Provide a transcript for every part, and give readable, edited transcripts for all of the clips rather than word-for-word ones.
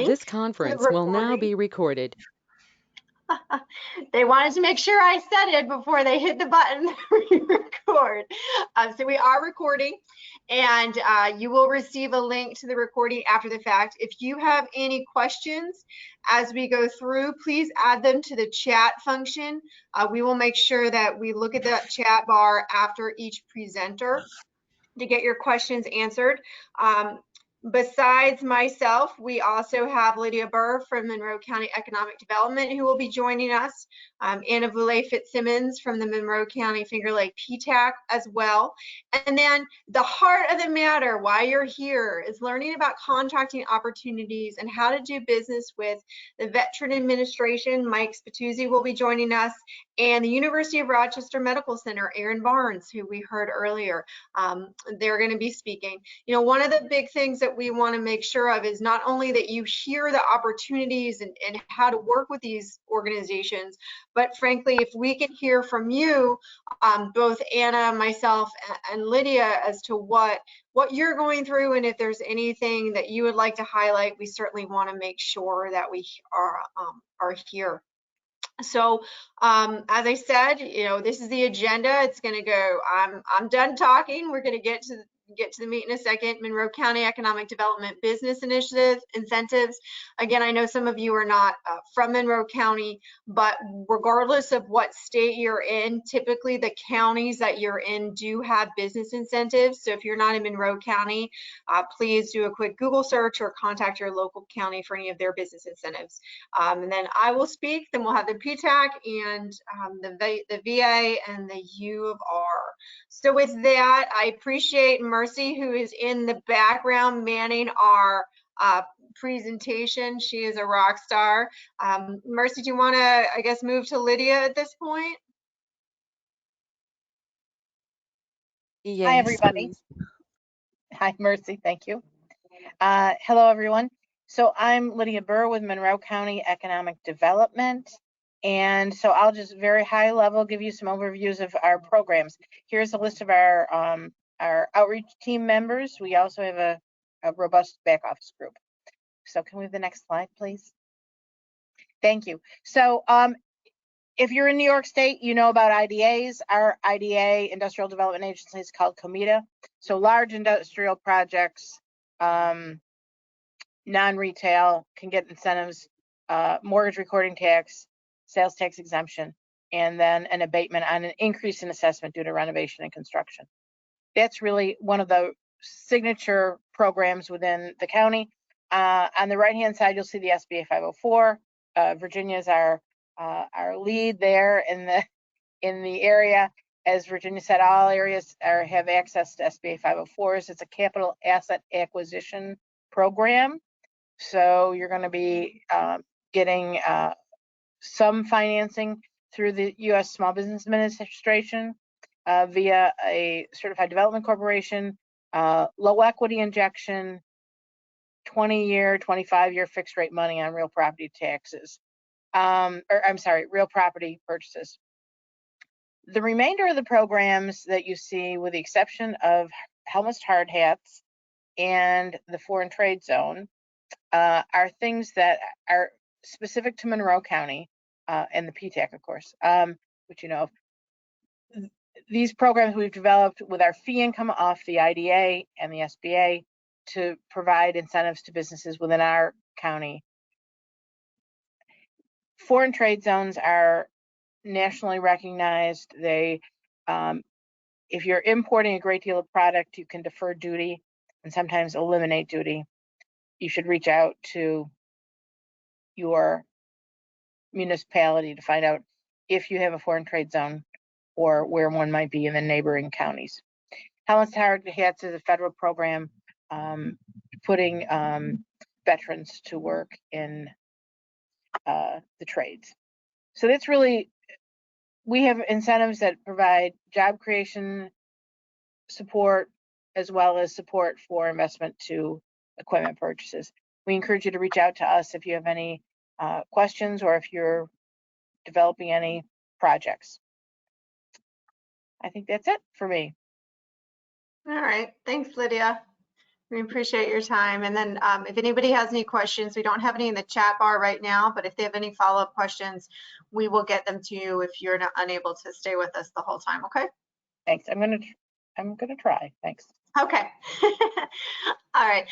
This conference will now be recorded. They wanted to make sure I said it before they hit the button to record. So we are recording, and you will receive a link to the recording after the fact. If you have any questions as we go through, please add them to the chat function. We will make sure that we look at that chat bar after each presenter to get your questions answered. Besides myself, we also have Lydia Burr from Monroe County Economic Development who will be joining us, Anna Boulay Fitzsimmons from the Monroe County Finger Lake PTAC as well. And then the heart of the matter, why you're here, is learning about contracting opportunities and how to do business with the Veteran Administration. Mike Spatuzzi will be joining us, and the University of Rochester Medical Center, Aaron Barnes, who we heard earlier. They're going to be speaking. You know, one of the big things that we want to make sure of is not only that you hear the opportunities and how to work with these organizations, but frankly, if we can hear from you, both Anna, myself, and Lydia, as to what you're going through, and if there's anything that you would like to highlight, we certainly want to make sure that we are here. So as I said, you know, this is the agenda. It's going to go, I'm done talking. We're going to get to the meat in a second. Monroe County Economic Development Business Initiative incentives. Again, I know some of you are not from Monroe County, but regardless of what state you're in, typically the counties that you're in do have business incentives. So if you're not in Monroe County, please do a quick Google search or contact your local county for any of their business incentives. And then I will speak, then we'll have the PTAC and the VA and the U of R. So with that, I appreciate Mercy, who is in the background manning our presentation. She is a rock star. Mercy, do you want to, I guess, move to Lydia at this point? Yes, hi, everybody. Please. Hi, Mercy. Thank you. Hello, everyone. So I'm Lydia Burr with Monroe County Economic Development. And so I'll just very high level give you some overviews of our programs. Here's a list of our outreach team members. We also have a robust back office group. So can we have the next slide, please? Thank you. So if you're in New York State, you know about IDAs. Our IDA, Industrial Development Agency, is called COMITA. So large industrial projects, non-retail, can get incentives, mortgage recording tax, sales tax exemption, and then an abatement on an increase in assessment due to renovation and construction. That's really one of the signature programs within the county. On the right-hand side, you'll see the SBA 504. Virginia is our lead there in the area. As Virginia said, all areas have access to SBA 504s. It's a capital asset acquisition program. So you're going to be getting some financing through the U.S. Small Business Administration via a certified development corporation, low equity injection, 20-year, 25-year fixed rate money on real property taxes, real property purchases. The remainder of the programs that you see, with the exception of Helmets Hard Hats and the Foreign Trade Zone, are things that are specific to Monroe County and the PTAC, of course, which you know of. These programs we've developed with our fee income off the IDA and the SBA to provide incentives to businesses within our county. Foreign trade zones are nationally recognized. They, if you're importing a great deal of product, you can defer duty and sometimes eliminate duty. You should reach out to your municipality to find out if you have a foreign trade zone or where one might be in the neighboring counties. Helmets Hard Hats is a federal program putting veterans to work in the trades. So that's really, we have incentives that provide job creation support as well as support for investment to equipment purchases. We encourage you to reach out to us if you have any questions or if you're developing any projects. I think that's it for me. All right, thanks, Lydia. We appreciate your time. And then if anybody has any questions, we don't have any in the chat bar right now, but if they have any follow-up questions, we will get them to you if you're not unable to stay with us the whole time, okay? Thanks. I'm gonna try. Thanks. Okay. All right.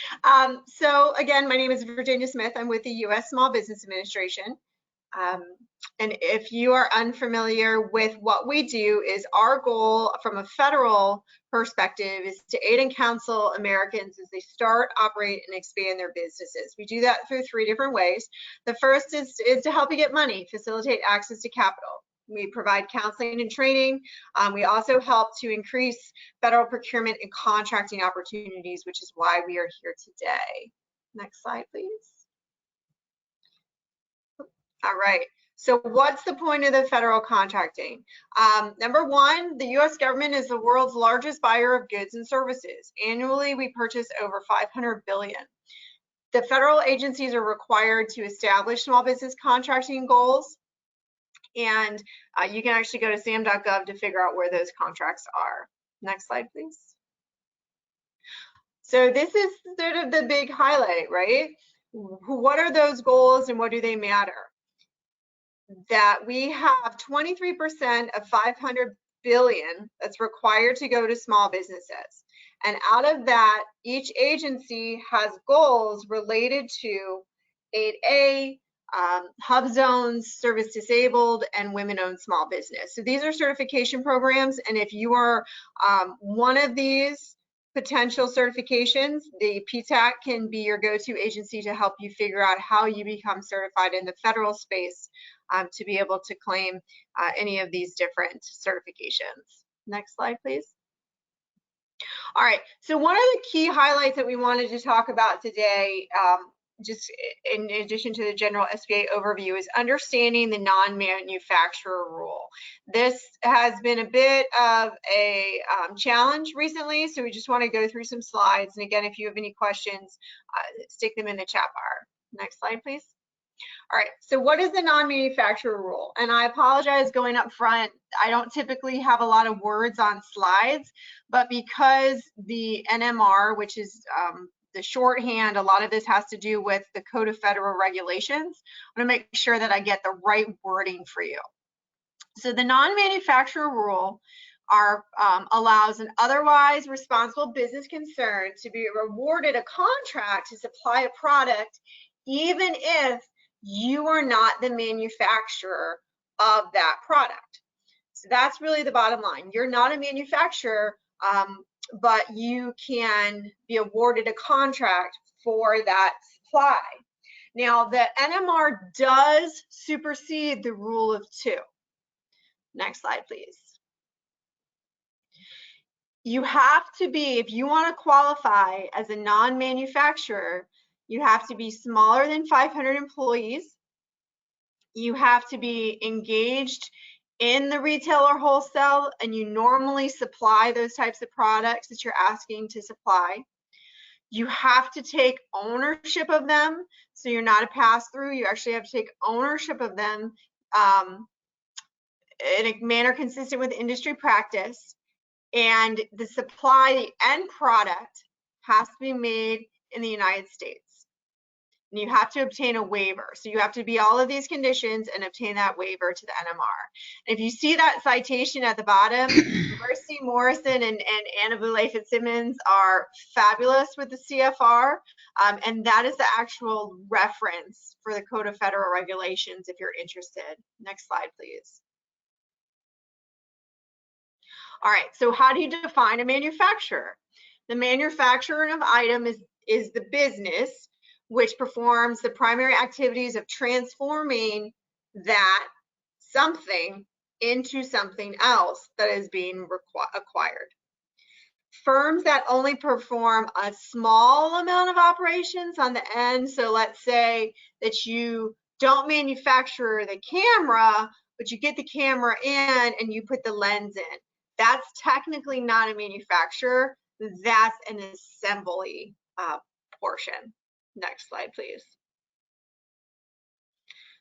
So again, my name is Virginia Smith. I'm with the U.S. Small Business Administration. And if you are unfamiliar with what we do, is our goal from a federal perspective is to aid and counsel Americans as they start, operate, and expand their businesses. We do that through 3 different ways. The first is to help you get money, facilitate access to capital. We provide counseling and training. We also help to increase federal procurement and contracting opportunities, which is why we are here today. Next slide, please. All right. So what's the point of the federal contracting? Number one, the U.S. government is the world's largest buyer of goods and services. Annually, we purchase over $500 billion. The federal agencies are required to establish small business contracting goals. And you can actually go to sam.gov to figure out where those contracts are. Next slide, please. So this is sort of the big highlight, right? What are those goals and what do they matter? That we have 23% of 500 billion that's required to go to small businesses. And out of that, each agency has goals related to 8A, hub zones, service disabled, and women-owned small business. So these are certification programs, and if you are one of these potential certifications, the PTAC can be your go-to agency to help you figure out how you become certified in the federal space to be able to claim any of these different certifications. Next slide, please. All right, so one of the key highlights that we wanted to talk about today, just in addition to the general SBA overview, is understanding the non-manufacturer rule. This has been a bit of a challenge recently, so we just want to go through some slides. And again, if you have any questions, stick them in the chat bar. Next slide, please. All right, so what is the non-manufacturer rule? And I apologize going up front, I don't typically have a lot of words on slides, but because the NMR, which is the shorthand, a lot of this has to do with the Code of Federal Regulations. I'm gonna make sure that I get the right wording for you. So the non-manufacturer rule allows an otherwise responsible business concern to be awarded a contract to supply a product, even if you are not the manufacturer of that product. So that's really the bottom line. You're not a manufacturer, but you can be awarded a contract for that supply. Now, the NMR does supersede the rule of 2. Next slide, please. You have to be, if you want to qualify as a non-manufacturer, you have to be smaller than 500 employees. You have to be engaged in the retail or wholesale, and you normally supply those types of products that you're asking to supply. You have to take ownership of them, so you're not a pass-through. You actually have to take ownership of them in a manner consistent with industry practice. And the supply, the end product, has to be made in the United States. And you have to obtain a waiver. So you have to be all of these conditions and obtain that waiver to the NMR. If you see that citation at the bottom, Mercy Morrison and Anna Boulay-Fitzsimmons are fabulous with the CFR. And that is the actual reference for the Code of Federal Regulations if you're interested. Next slide, please. All right, so how do you define a manufacturer? The manufacturer of item is the business which performs the primary activities of transforming that something into something else that is being acquired. Firms that only perform a small amount of operations on the end, so let's say that you don't manufacture the camera, but you get the camera in and you put the lens in. That's technically not a manufacturer, that's an assembly portion. Next slide, please.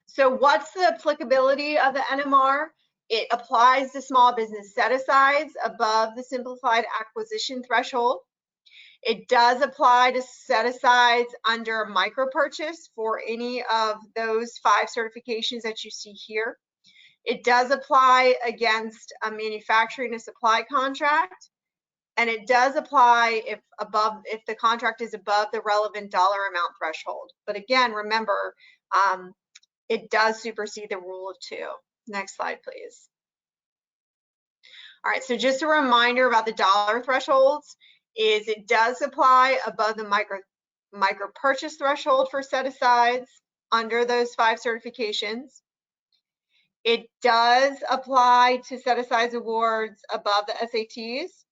So what's the applicability of the NMR? It applies to small business set-asides above the simplified acquisition threshold. It does apply to set-asides under micro purchase for any of those 5 certifications that you see here. It does apply against a manufacturing and supply contract, and it does apply if the contract is above the relevant dollar amount threshold. But again, remember, it does supersede the rule of 2. Next slide, please. All right, so just a reminder about the dollar thresholds is it does apply above the micro purchase threshold for set-asides under those 5 certifications. It does apply to set-asides awards above the SATs,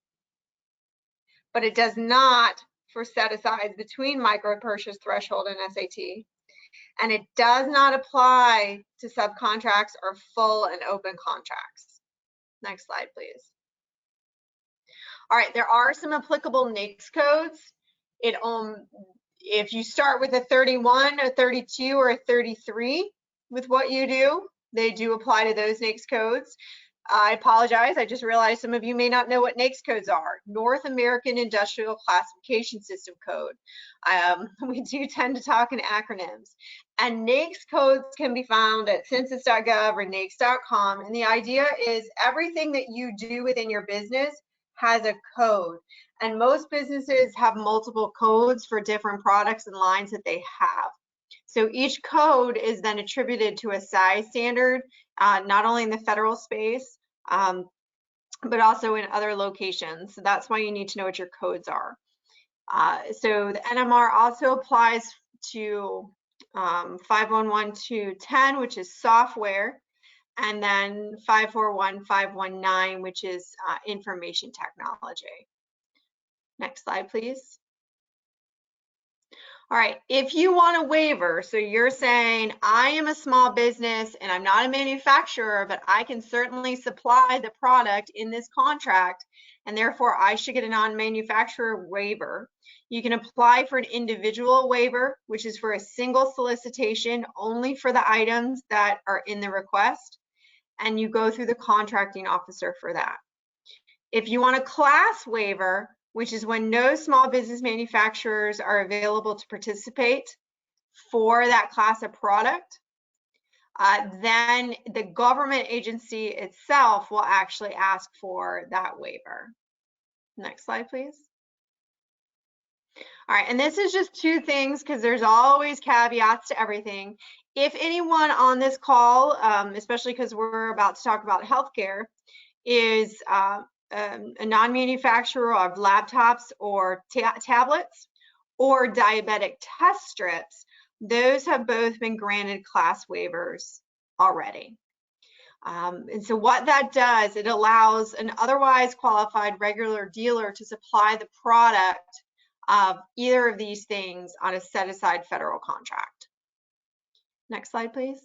but it does not for set-asides between micro purchase threshold and SAT. And it does not apply to subcontracts or full and open contracts. Next slide, please. All right, there are some applicable NAICS codes. If you start with a 31, a 32, or a 33 with what you do, they do apply to those NAICS codes. I apologize, I just realized some of you may not know what NAICS codes are. North American Industrial Classification System Code. We do tend to talk in acronyms. And NAICS codes can be found at census.gov or NAICS.com. And the idea is everything that you do within your business has a code. And most businesses have multiple codes for different products and lines that they have. So each code is then attributed to a size standard, not only in the federal space, but also in other locations. So that's why you need to know what your codes are. So the NMR also applies to 511210, which is software, and then 541519, which is information technology. Next slide, please. All right, if you want a waiver, so you're saying, I am a small business and I'm not a manufacturer, but I can certainly supply the product in this contract, and therefore I should get a non-manufacturer waiver. You can apply for an individual waiver, which is for a single solicitation only for the items that are in the request, and you go through the contracting officer for that. If you want a class waiver, which is when no small business manufacturers are available to participate for that class of product, then the government agency itself will actually ask for that waiver. Next slide, please. All right, and this is just 2 things because there's always caveats to everything. If anyone on this call, especially because we're about to talk about healthcare, is a non-manufacturer of laptops or tablets or diabetic test strips, those have both been granted class waivers already. And so what that does, it allows an otherwise qualified regular dealer to supply the product of either of these things on a set-aside federal contract. Next slide, please.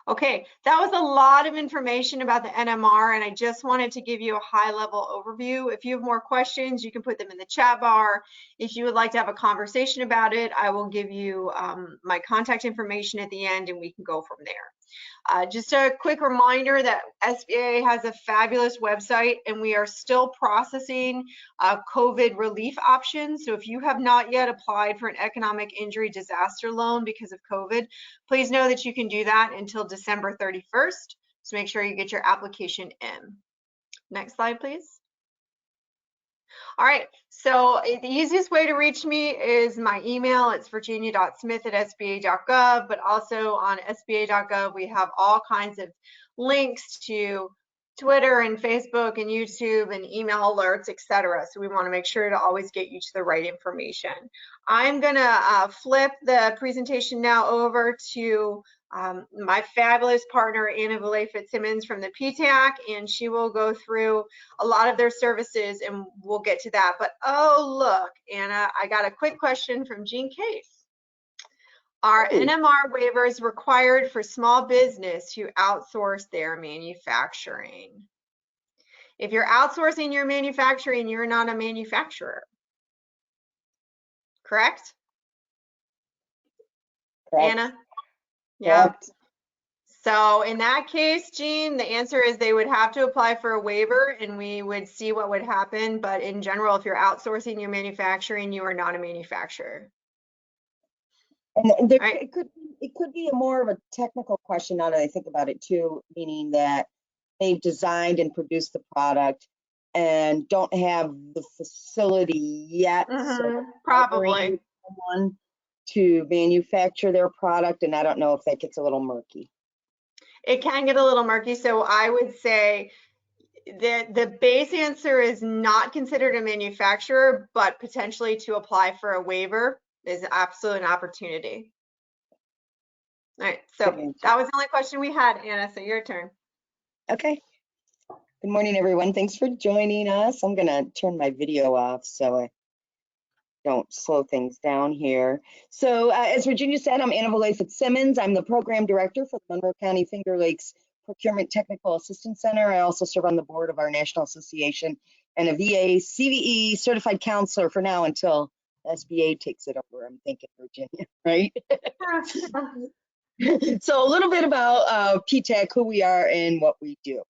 Okay, that was a lot of information about the NMR, and I just wanted to give you a high-level overview. If you have more questions, you can put them in the chat bar. If you would like to have a conversation about it, I will give you my contact information at the end, and we can go from there. Just a quick reminder that SBA has a fabulous website, and we are still processing COVID relief options. So if you have not yet applied for an economic injury disaster loan because of COVID, please know that you can do that until December 31st. So make sure you get your application in. Next slide, please. All right, so the easiest way to reach me is my email. It's virginia.smith@sba.gov, but also on sba.gov, we have all kinds of links to Twitter and Facebook and YouTube and email alerts, etc. So we want to make sure to always get you to the right information. I'm gonna flip the presentation now over to my fabulous partner, Anna Valle-Fitzsimmons from the PTAC, and she will go through a lot of their services and we'll get to that. But oh, look, Anna, I got a quick question from Gene Case. Are NMR waivers required for small business who outsource their manufacturing? If you're outsourcing your manufacturing, you're not a manufacturer, correct? Correct. Anna? Yeah. Correct. So in that case, Jean, the answer is they would have to apply for a waiver and we would see what would happen. But in general, if you're outsourcing your manufacturing, you are not a manufacturer. And there, Right. it could be a more of a technical question now that I think about it too, meaning that they've designed and produced the product and don't have the facility yet. So Probably. hiring someone to manufacture their product, and I don't know if that gets a little murky. It can get a little murky. So I would say the base answer is not considered a manufacturer, but potentially to apply for a waiver is absolutely an opportunity. All right, so Good answer. that was the only question we had, Anna, so your turn. Okay. Good morning, everyone. Thanks for joining us. I'm going to turn my video off so I don't slow things down here. So as Virginia said, I'm Anna Valle Fitzsimmons. I'm the program director for the Monroe County Finger Lakes Procurement Technical Assistance Center. I also serve on the board of our National Association and a VA CVE certified counselor for now until SBA takes it over, I'm thinking, Virginia, right? So a little bit about PTAC, who we are and what we do.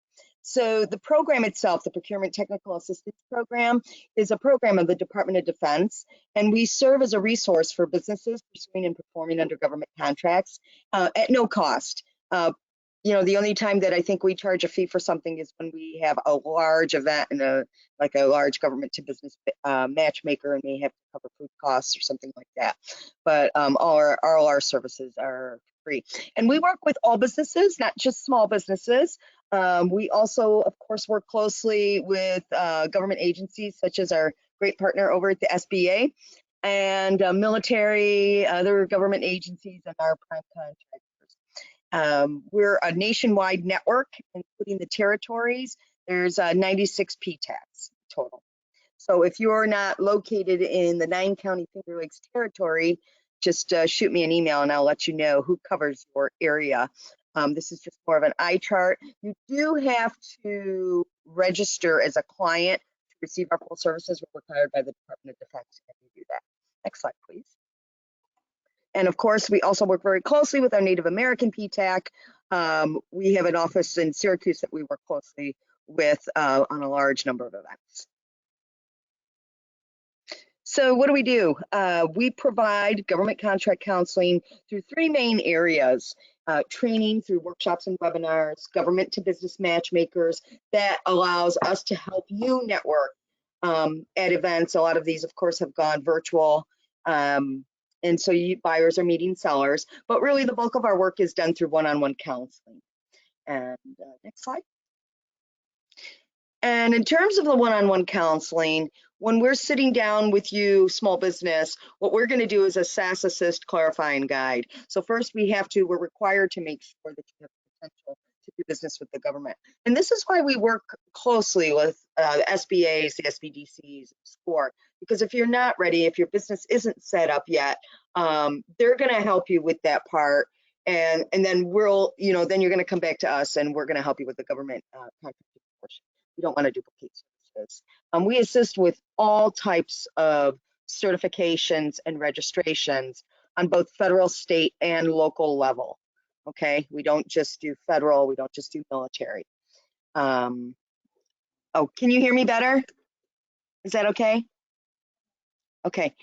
So the program itself, the Procurement Technical Assistance Program, is a program of the Department of Defense, and we serve as a resource for businesses pursuing and performing under government contracts at no cost. You know, the only time that I think we charge a fee for something is when we have a large event and like a large government to business matchmaker, and they have to cover food costs or something like that. But all our services are free. And we work with all businesses, not just small businesses. We also, of course, work closely with government agencies such as our great partner over at the SBA and military, other government agencies, and our prime contractors. We're a nationwide network, including the territories. There's 96 PTACs total. So if you're not located in the 9-county Finger Lakes territory, just shoot me an email and I'll let you know who covers your area. This is just more of an eye chart. You do have to register as a client to receive our full services. We're required by the Department of Defense, and we do that. Next slide, please. And of course, we also work very closely with our Native American PTAC. We have an office in Syracuse that we work closely with on a large number of events. So what do? We provide government contract counseling through 3 main areas. Training through workshops and webinars, government to business matchmakers that allows us to help you network at events. A lot of these, of course, have gone virtual. And so buyers are meeting sellers, but really the bulk of our work is done through one-on-one counseling. And next slide. And in terms of the one-on-one counseling, when we're sitting down with you, small business, what we're going to do is assess, assist, clarify, and guide. So first we're required to make sure that you have the potential to do business with the government. And this is why we work closely with the SBAs, the SBDCs, SCORE, because if you're not ready, if your business isn't set up yet, they're going to help you with that part. And then then you're going to come back to us and we're going to help you with the government contracting portion. We don't want to duplicate services. We assist with all types of certifications and registrations on both federal, state, and local level. Okay, we don't just do federal, we don't just do military. Oh, can you hear me better? Is that okay? Okay,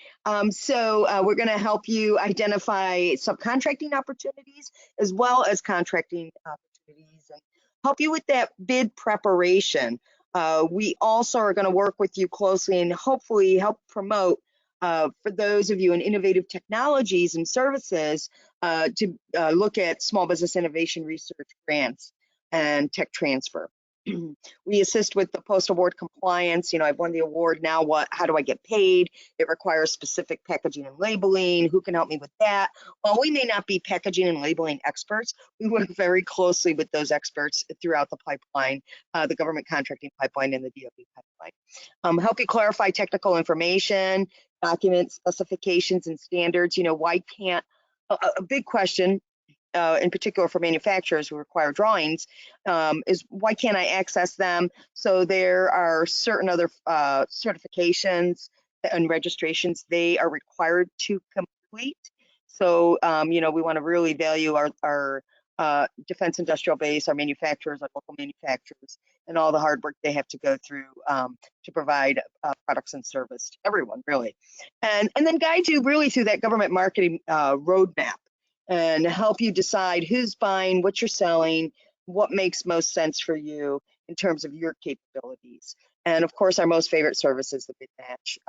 so we're going to help you identify subcontracting opportunities as well as contracting opportunities and help you with that bid preparation. We also are going to work with you closely and hopefully help promote for those of you in innovative technologies and services to look at small business innovation research grants and tech transfer. We assist with the post-award compliance. You know, I've won the award, now what? How do I get paid? It requires specific packaging and labeling. Who can help me with that? While we may not be packaging and labeling experts, we work very closely with those experts throughout the pipeline, the government contracting pipeline and the DoD pipeline. Help you clarify technical information, document specifications and standards. You know, why can't, a big question, in particular for manufacturers who require drawings, is why can't I access them? So there are certain other certifications and registrations they are required to complete. So, you know, we want to really value our defense industrial base, our manufacturers, our local manufacturers, and all the hard work they have to go through to provide products and service to everyone, really. And then guide you really through that government marketing roadmap and help you decide who's buying, what you're selling, what makes most sense for you in terms of your capabilities. And of course, our most favorite service is the bid match,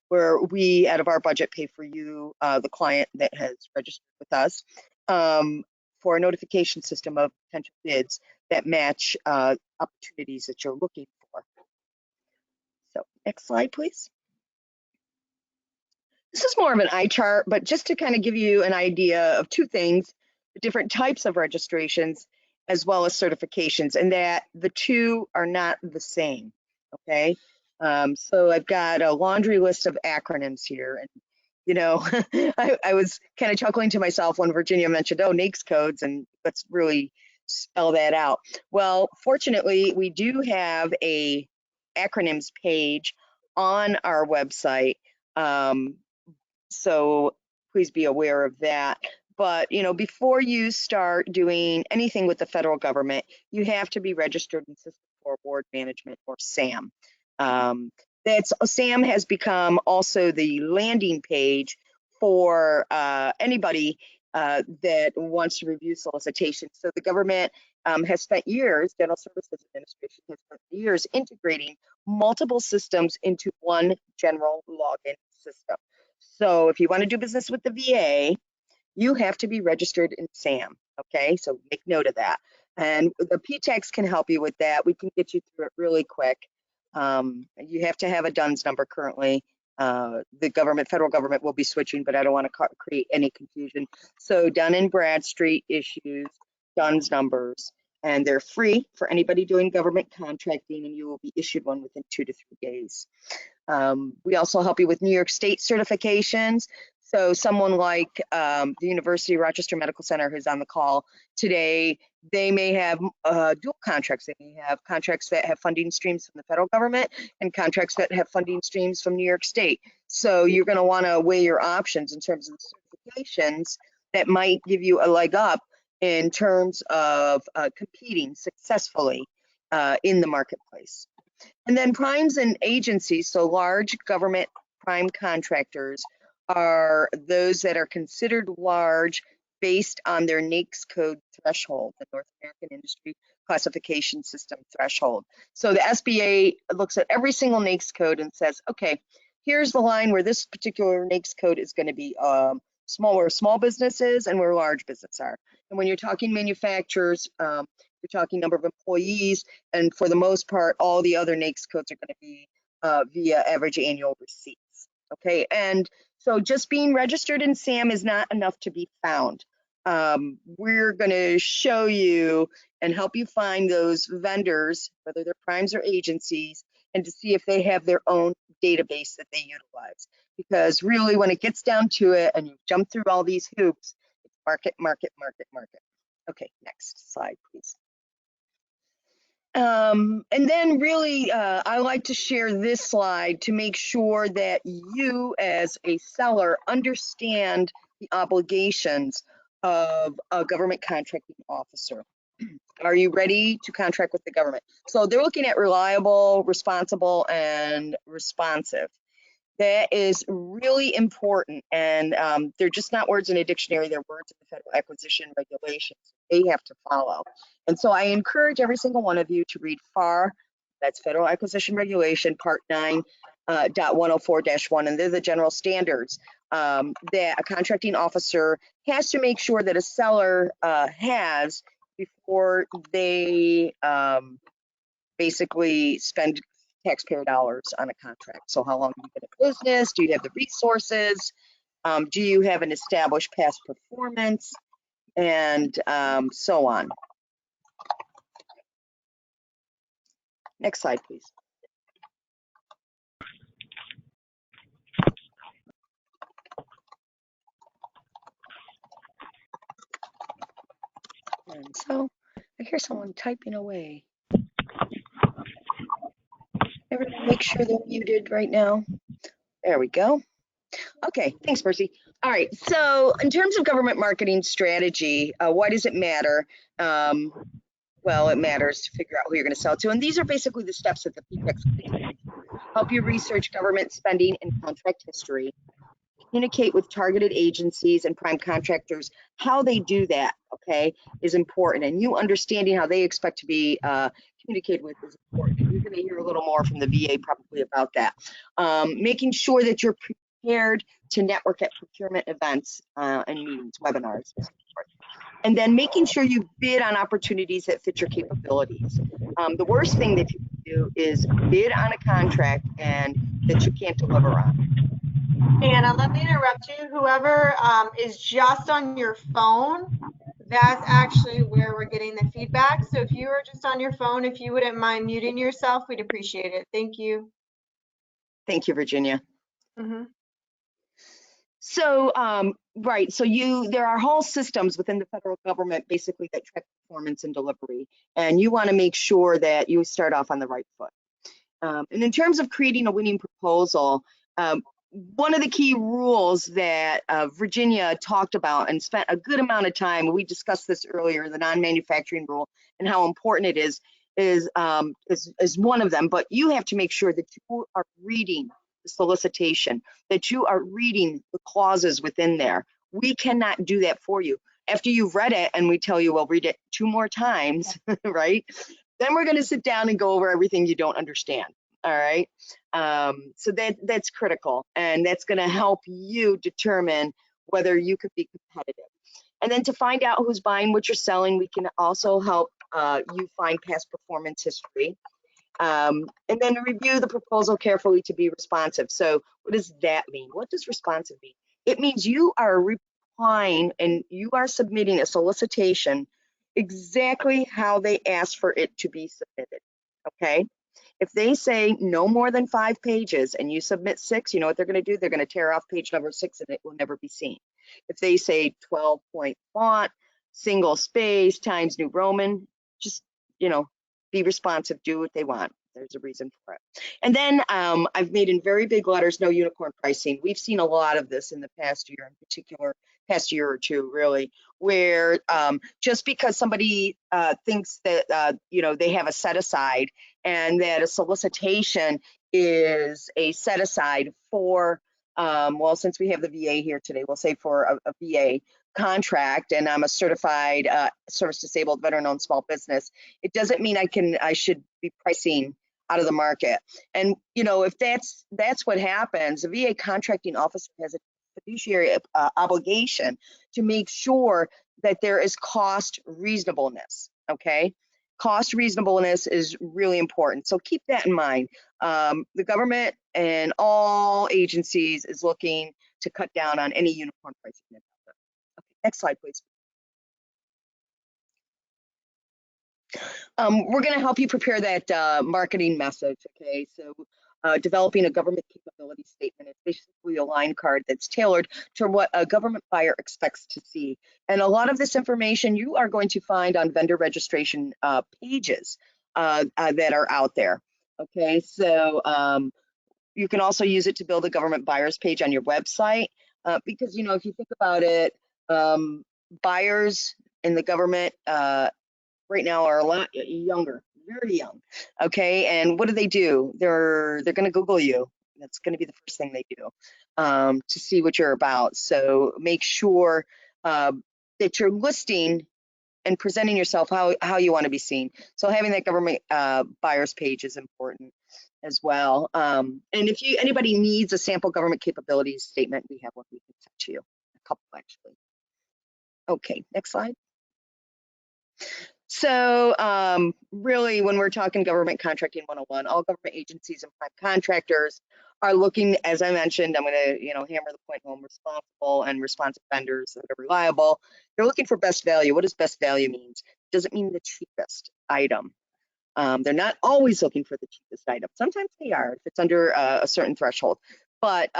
where we, out of our budget, pay for you, the client that has registered with us, for a notification system of potential bids that match opportunities that you're looking for. So next slide, please. This is more of an eye chart, but just to kind of give you an idea of two things, the different types of registrations as well as certifications, and that the two are not the same, okay? So I've got a laundry list of acronyms here, and you know, I was kind of chuckling to myself when Virginia mentioned, oh, NAICS codes, and let's really spell that out. Well, fortunately, we do have a acronyms page on our website, so please be aware of that. But, you know, before you start doing anything with the federal government, you have to be registered in System for Award Management, or SAM. SAM has become also the landing page for anybody that wants to review solicitations. So the government has spent years, General Services Administration has spent years integrating multiple systems into one general login system. So if you want to do business with the VA, you have to be registered in SAM, okay? So make note of that. And the PTACs can help you with that. We can get you through it really quick. You have to have a DUNS number currently. The federal government will be switching, but I don't want to create any confusion. So Dun & Bradstreet issues DUNS numbers, and they're free for anybody doing government contracting, and you will be issued one within 2 to 3 days. We also help you with New York State certifications. So someone like the University of Rochester Medical Center who's on the call today, they may have dual contracts. They may have contracts that have funding streams from the federal government and contracts that have funding streams from New York State. So you're going to want to weigh your options in terms of the certifications that might give you a leg up in terms of competing successfully in the marketplace. And then primes and agencies, so large government prime contractors, are those that are considered large based on their NAICS code threshold, the North American Industry Classification System threshold. So the SBA looks at every single NAICS code and says, okay, here's the line where this particular NAICS code is going to be small businesses and where large businesses are. And when you're talking manufacturers, you're talking number of employees, and for the most part, all the other NAICS codes are going to be via average annual receipts. Okay, and so just being registered in SAM is not enough to be found. We're going to show you and help you find those vendors, whether they're primes or agencies, and to see if they have their own database that they utilize. Because really, when it gets down to it and you jump through all these hoops, it's market, market, market, market. Okay, next slide, please. And then really, I like to share this slide to make sure that you as a seller understand the obligations of a government contracting officer. Are you ready to contract with the government? So they're looking at reliable, responsible, and responsive. That is really important, and they're just not words in a dictionary, they're words in the federal acquisition regulations they have to follow. And so I encourage every single one of you to read FAR, that's Federal Acquisition Regulation, Part 9.104-1, and they're the general standards that a contracting officer has to make sure that a seller has before they basically spend taxpayer dollars on a contract. So how long have you been in business? Do you have the resources? Do you have an established past performance? And so on. Next slide, please. And so I hear someone typing away. Everyone make sure they're muted right now. There we go. Okay, thanks, Percy. All right, so in terms of government marketing strategy, why does it matter? Well, it matters to figure out who you're going to sell to. And these are basically the steps that the PTAC's help you research government spending and contract history, communicate with targeted agencies and prime contractors. How they do that, okay, is important. And you understanding how they expect to be communicated with is important. And you're going to hear a little more from the VA probably about that. Making sure that you're prepared to network at procurement events and meetings, webinars, and so forth. And then making sure you bid on opportunities that fit your capabilities. The worst thing that you can do is bid on a contract and that you can't deliver on. Anna, let me interrupt you. Whoever is just on your phone, that's actually where we're getting the feedback. So if you are just on your phone, if you wouldn't mind muting yourself, we'd appreciate it. Thank you. Thank you, Virginia. Mhm. So, right, so there are whole systems within the federal government basically that track performance and delivery, and you want to make sure that you start off on the right foot. And in terms of creating a winning proposal, one of the key rules that Virginia talked about and spent a good amount of time, we discussed this earlier, the non-manufacturing rule and how important it is one of them, but you have to make sure that you are reading the solicitation, that you are reading the clauses within there. We cannot do that for you. After you've read it and we tell you, well, read it 2 more times, right? Then we're going to sit down and go over everything you don't understand. All right. So that's critical, and that's going to help you determine whether you could be competitive. And then to find out who's buying what you're selling, we can also help you find past performance history. And then review the proposal carefully to be responsive. So what does that mean? What does responsive mean? It means you are replying and you are submitting a solicitation exactly how they asked for it to be submitted, okay? If they say no more than 5 pages and you submit 6, you know what they're going to do? They're going to tear off page number 6 and it will never be seen. If they say 12-point font, single space, Times New Roman, just, you know, be responsive, do what they want. There's a reason for it. And then I've made in very big letters, no unicorn pricing. We've seen a lot of this in the past year, in particular, past year or two, really, where just because somebody thinks that, you know, they have a set aside and that a solicitation is a set aside for, well, since we have the VA here today, we'll say for a VA contract and I'm a certified service disabled veteran owned small business, it doesn't mean I should be pricing out of the market. And you know, if that's what happens, the VA contracting officer has a fiduciary obligation to make sure that there is cost reasonableness. Okay, cost reasonableness is really important, so keep that in mind. The government and all agencies is looking to cut down on any unicorn pricing. Next slide, please. We're going to help you prepare that marketing message, okay? So developing a government capability statement is basically a line card that's tailored to what a government buyer expects to see. And a lot of this information you are going to find on vendor registration pages that are out there, okay? So you can also use it to build a government buyers page on your website because, you know, if you think about it, buyers in the government right now are a lot younger, very young, okay? And what do? They're going to Google you. That's going to be the first thing they do to see what you're about. So make sure that you're listing and presenting yourself how you want to be seen. So having that government buyers page is important as well. And if anybody needs a sample government capabilities statement, we have one we can send to you, a couple actually. Okay, next slide. So really, when we're talking government contracting 101, all government agencies and prime contractors are looking, as I mentioned, I'm going to, you know, hammer the point home, responsible and responsive vendors that are reliable. They're looking for best value. What does best value mean? Doesn't mean the cheapest item. They're not always looking for the cheapest item. Sometimes they are if it's under a certain threshold, but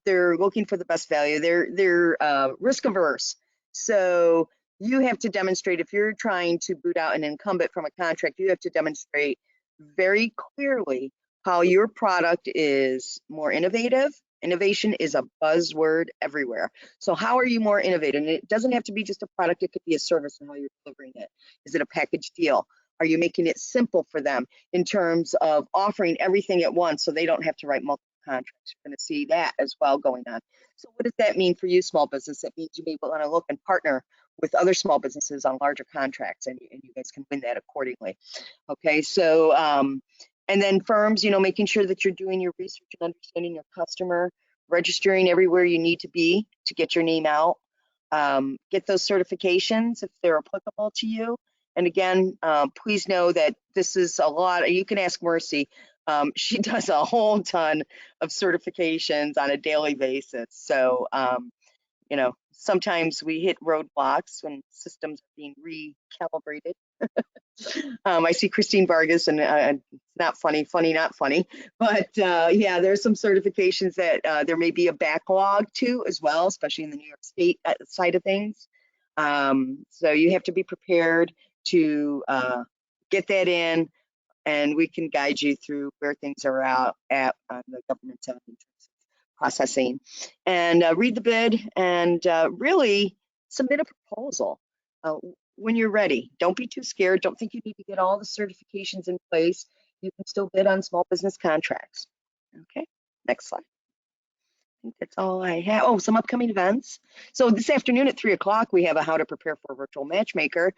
they're looking for the best value. They're risk averse. So you have to demonstrate, if you're trying to boot out an incumbent from a contract, you have to demonstrate very clearly how your product is more innovative, Innovation is a buzzword everywhere. So how are you more innovative? And it doesn't have to be just a product, it could be a service and how you're delivering it. Is it a package deal? Are you making it simple for them in terms of offering everything at once so they don't have to write multiple contracts? You're going to see that as well going on. So what does that mean for you, small business? That means you may want to look and partner with other small businesses on larger contracts, and you guys can win that accordingly. Okay, so and then firms, making sure that you're doing your research and understanding your customer, registering everywhere you need to be to get your name out. Get those certifications if they're applicable to you. And again, please know that this is a lot. You can ask Mercy. She does a whole ton of certifications on a daily basis. So, sometimes we hit roadblocks when systems are being recalibrated. I see Christine Vargas, and not funny, not funny. But yeah, there's some certifications that there may be a backlog to as well, especially in the New York State side of things. So you have to be prepared to get that in, and we can guide you through where things are out at on the government side in terms of processing. And read the bid and really submit a proposal when you're ready. Don't be too scared. Don't think you need to get all the certifications in place. You can still bid on small business contracts. Okay, next slide. I think that's all I have. Oh, some upcoming events. So this afternoon at 3 o'clock, we have a How to Prepare for a Virtual Matchmaker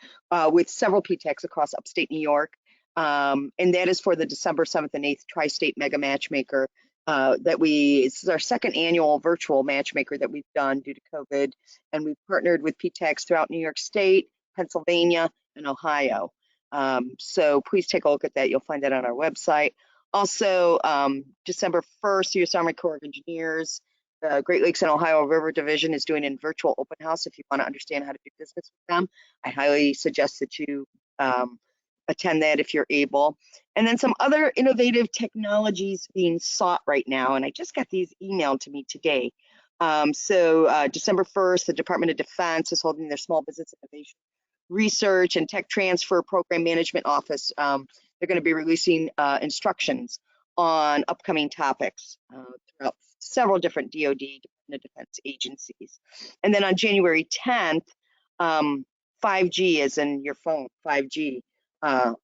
with several PTACs across upstate New York. And that is for the December 7th and 8th Tri-State Mega Matchmaker this is our second annual virtual matchmaker that we've done due to COVID. And we've partnered with PTACs throughout New York State, Pennsylvania, and Ohio. So please take a look at that. You'll find that on our website. Also, December 1st, U.S. Army Corps of Engineers, the Great Lakes and Ohio River Division is doing a virtual open house. If you want to understand how to do business with them, I highly suggest that you attend that if you're able. And then some other innovative technologies being sought right now, and I just got these emailed to me today. December 1st, the Department of Defense is holding their Small Business Innovation Research and Tech Transfer Program Management Office. They're going to be releasing instructions on upcoming topics throughout several different DoD, Department of Defense agencies. And then on January 10th, 5G is in your phone, 5G.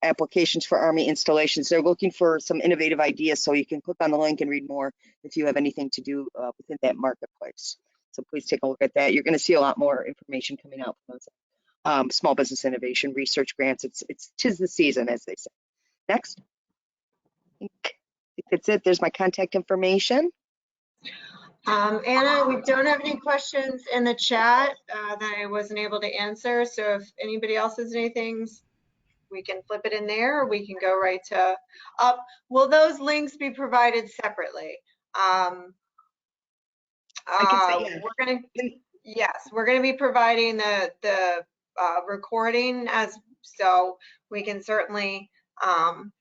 Applications for Army installations. They're looking for some innovative ideas, so you can click on the link and read more if you have anything to do within that marketplace. So please take a look at that. You're going to see a lot more information coming out from those small business innovation research grants. Tis the season, as they say. Next. I think that's it. There's my contact information. Anna, we don't have any questions in the chat that I wasn't able to answer. So if anybody else has anything, we can flip it in there, or we can go right to up. Will those links be provided separately? We're gonna be providing the recording so we can certainly. I'm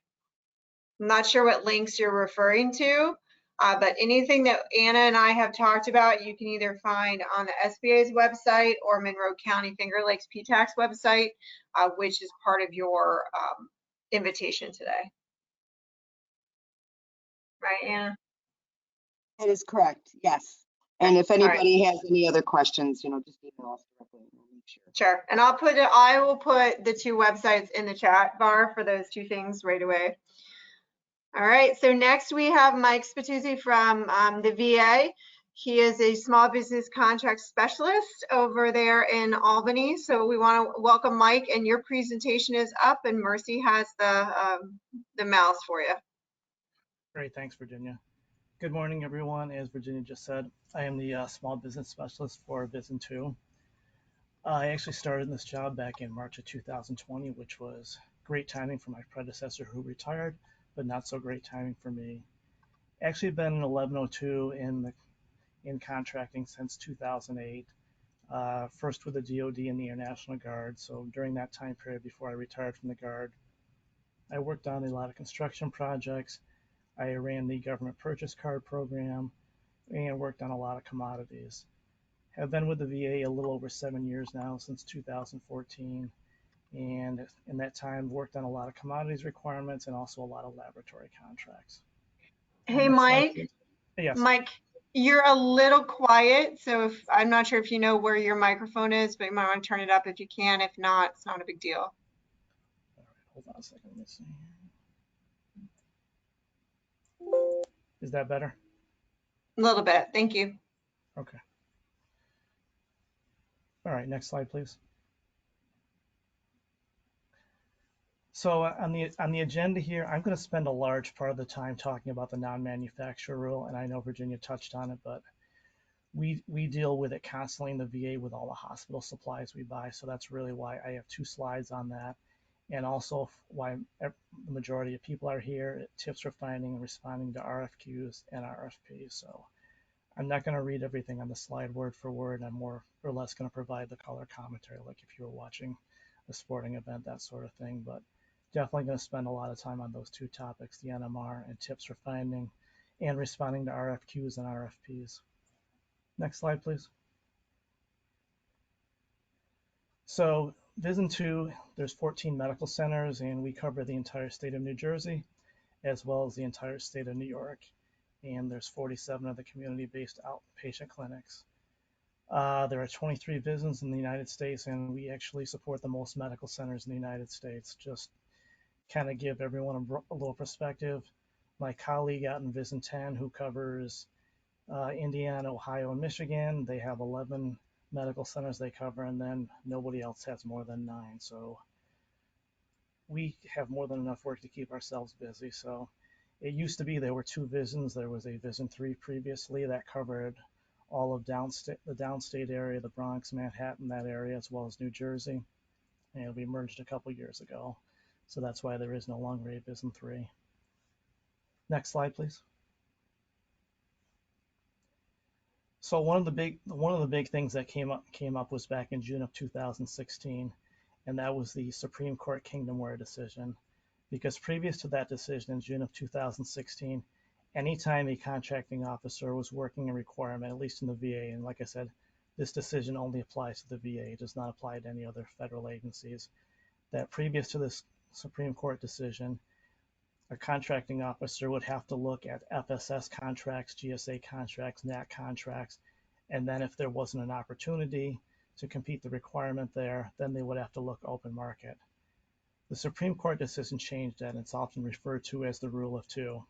not sure what links you're referring to, but anything that Anna and I have talked about, you can either find on the SBA's website or Monroe County Finger Lakes PTAC's website, which is part of your invitation today. Right, Anna? That is correct, yes. And if anybody has any other questions, just email us directly. We'll make sure. Sure, and I will put the two websites in the chat bar for those two things right away. All right, so next we have Mike Spatuzzi from the VA. He is a small business contract specialist over there in Albany. So we want to welcome Mike, and your presentation is up, and Mercy has the mouse for you. Great, thanks, Virginia. Good morning, everyone. As Virginia just said, I am the small business specialist for Vision 2. I actually started in this job back in March of 2020, which was great timing for my predecessor who retired, but not so great timing for me. Actually been in 1102 in contracting since 2008, first with the DoD and the Air National Guard. So during that time period before I retired from the Guard, I worked on a lot of construction projects. I ran the government purchase card program and worked on a lot of commodities. Have been with the VA a little over 7 years now, since 2014. And in that time, worked on a lot of commodities requirements and also a lot of laboratory contracts. Hey, Mike. Yes. Mike, You're a little quiet, so if I'm not sure if you know where your microphone is, but you might want to turn it up if you can. If not, it's not a big deal. All right, hold on a second. Let me see. Is that better? A little bit. Thank you. Okay. All right, next slide, please. So on the agenda here, I'm going to spend a large part of the time talking about the non-manufacturer rule, and I know Virginia touched on it, but we deal with it constantly in the VA with all the hospital supplies we buy. So that's really why I have 2 slides on that, and also why the majority of people are here. Tips for finding and responding to RFQs and RFPs. So I'm not going to read everything on the slide word for word. I'm more or less going to provide the color commentary, like if you were watching a sporting event, that sort of thing. But definitely going to spend a lot of time on those 2 topics, the NMR and tips for finding and responding to RFQs and RFPs. Next slide, please. So Vision 2, there's 14 medical centers, and we cover the entire state of New Jersey, as well as the entire state of New York. And there's 47 of the community-based outpatient clinics. There are 23 VISNs in the United States, and we actually support the most medical centers in the United States. Just kind of give everyone a little perspective. My colleague out in VISN 10, who covers Indiana, Ohio, and Michigan, they have 11 medical centers they cover, and then nobody else has more than 9. So we have more than enough work to keep ourselves busy. So it used to be there were 2 VISNs. There was a VISN 3 previously that covered all of the downstate area, the Bronx, Manhattan, that area, as well as New Jersey. And we merged a couple years ago. So that's why there is no longer a VISN 3. Next slide, please. So one of the big things that came up was back in June of 2016, and that was the Supreme Court Kingdomware decision. Because previous to that decision in June of 2016, anytime a contracting officer was working a requirement, at least in the VA, and like I said, this decision only applies to the VA, it does not apply to any other federal agencies, that previous to this Supreme Court decision, a contracting officer would have to look at FSS contracts, GSA contracts, NAC contracts, and then if there wasn't an opportunity to compete the requirement there, then they would have to look open market. The Supreme Court decision changed that, and it's often referred to as the Rule of 2.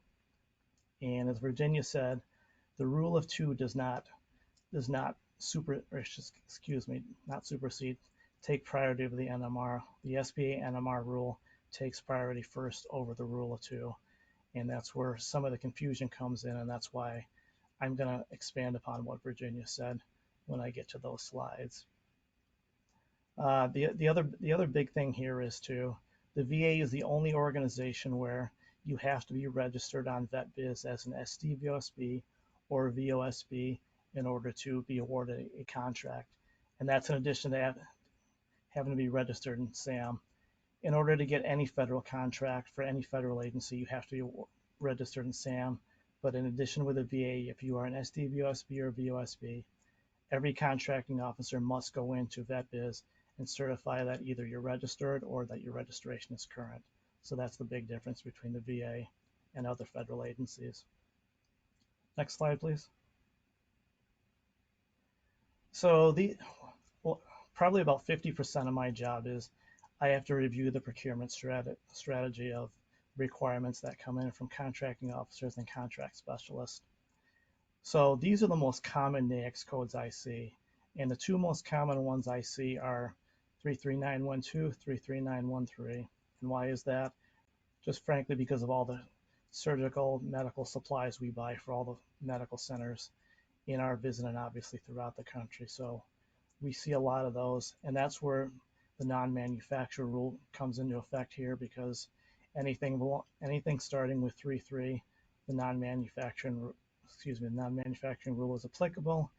And as Virginia said, the Rule of 2 does not supersede, take priority over the NMR. The SBA NMR rule takes priority first over the Rule of 2. And that's where some of the confusion comes in, and that's why I'm going to expand upon what Virginia said when I get to those slides. The other big thing here is the VA is the only organization where you have to be registered on VetBiz as an SDVOSB or VOSB in order to be awarded a contract. And that's in addition to having to be registered in SAM. In order to get any federal contract for any federal agency, you have to be registered in SAM. But in addition with the VA, if you are an SDVOSB or VOSB, every contracting officer must go into VetBiz and certify that either you're registered or that your registration is current. So that's the big difference between the VA and other federal agencies. Next slide, please. So probably about 50% of my job is I have to review the procurement strategy of requirements that come in from contracting officers and contract specialists. So these are the most common NAICS codes I see. And the 2 most common ones I see are 33912, 33913. And why is that? Just frankly because of all the surgical medical supplies we buy for all the medical centers in our VISN and obviously throughout the country. So we see a lot of those, and that's where the non-manufacturer rule comes into effect here, because anything starting with 3.3, the non-manufacturing rule is applicable.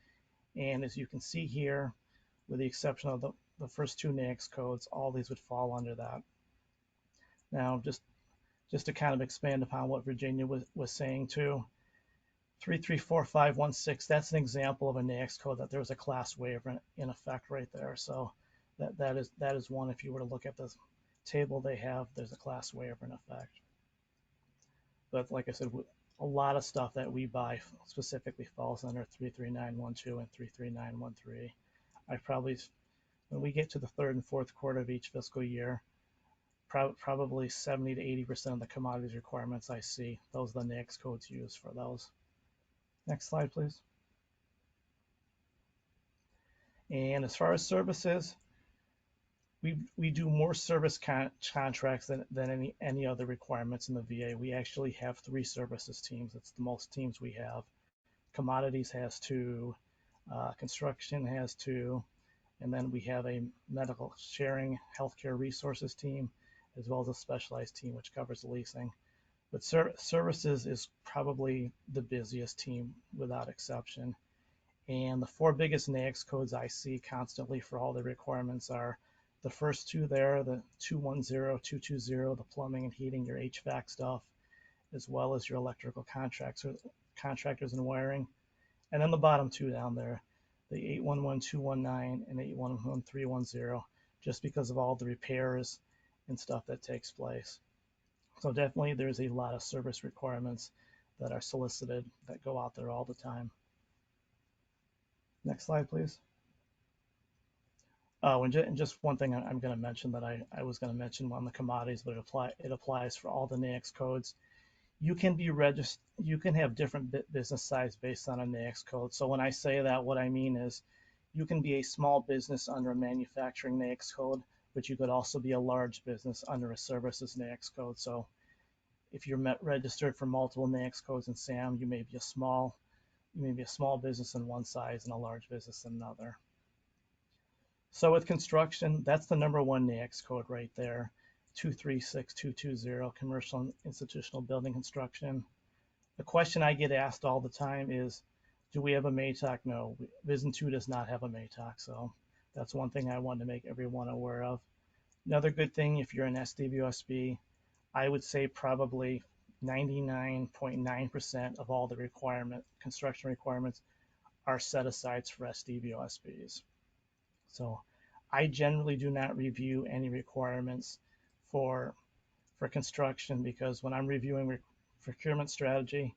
And as you can see here, with the exception of the first 2 NAICS codes, all these would fall under that. Now, just to kind of expand upon what Virginia was saying too, 334516, that's an example of a NAICS code that there was a class waiver in effect right there. So that is one. If you were to look at the table they have, there's a class waiver in effect. But like I said, a lot of stuff that we buy specifically falls under 33912 and 33913. I probably, when we get to the third and fourth quarter of each fiscal year, probably 70 to 80% of the commodities requirements I see, those are the NAICS codes used for those. Next slide, please. And as far as services, we do more service contracts than any other requirements in the VA. We actually have 3 services teams. It's the most teams we have. Commodities has 2, construction has 2, and then we have a medical sharing healthcare resources team, as well as a specialized team which covers leasing. But services is probably the busiest team without exception. And the 4 biggest NAICS codes I see constantly for all the requirements are the first 2 there, the 210, 220, the plumbing and heating, your HVAC stuff, as well as your electrical contractors and wiring. And then the bottom 2 down there, the 811219 and 811310, just because of all the repairs and stuff that takes place. So definitely there's a lot of service requirements that are solicited that go out there all the time. Next slide, please. And just one thing I'm going to mention that I was going to mention on the commodities, but it applies for all the NAICS codes. You can be registered. You can have different business size based on a NAICS code. So when I say that, what I mean is, you can be a small business under a manufacturing NAICS code, but you could also be a large business under a services NAICS code. So if you're registered for multiple NAICS codes in SAM, you may be a small business in one size and a large business in another. So with construction, that's the #1 NAICS code right there, 236220, commercial and institutional building construction. The question I get asked all the time is, do we have a MATOC? No, VISN 2 does not have a MATOC, so that's one thing I wanted to make everyone aware of. Another good thing, if you're an SDVOSB, I would say probably 99.9% of all the construction requirements are set aside for SDVOSBs. So I generally do not review any requirements for construction, because when I'm reviewing procurement strategy,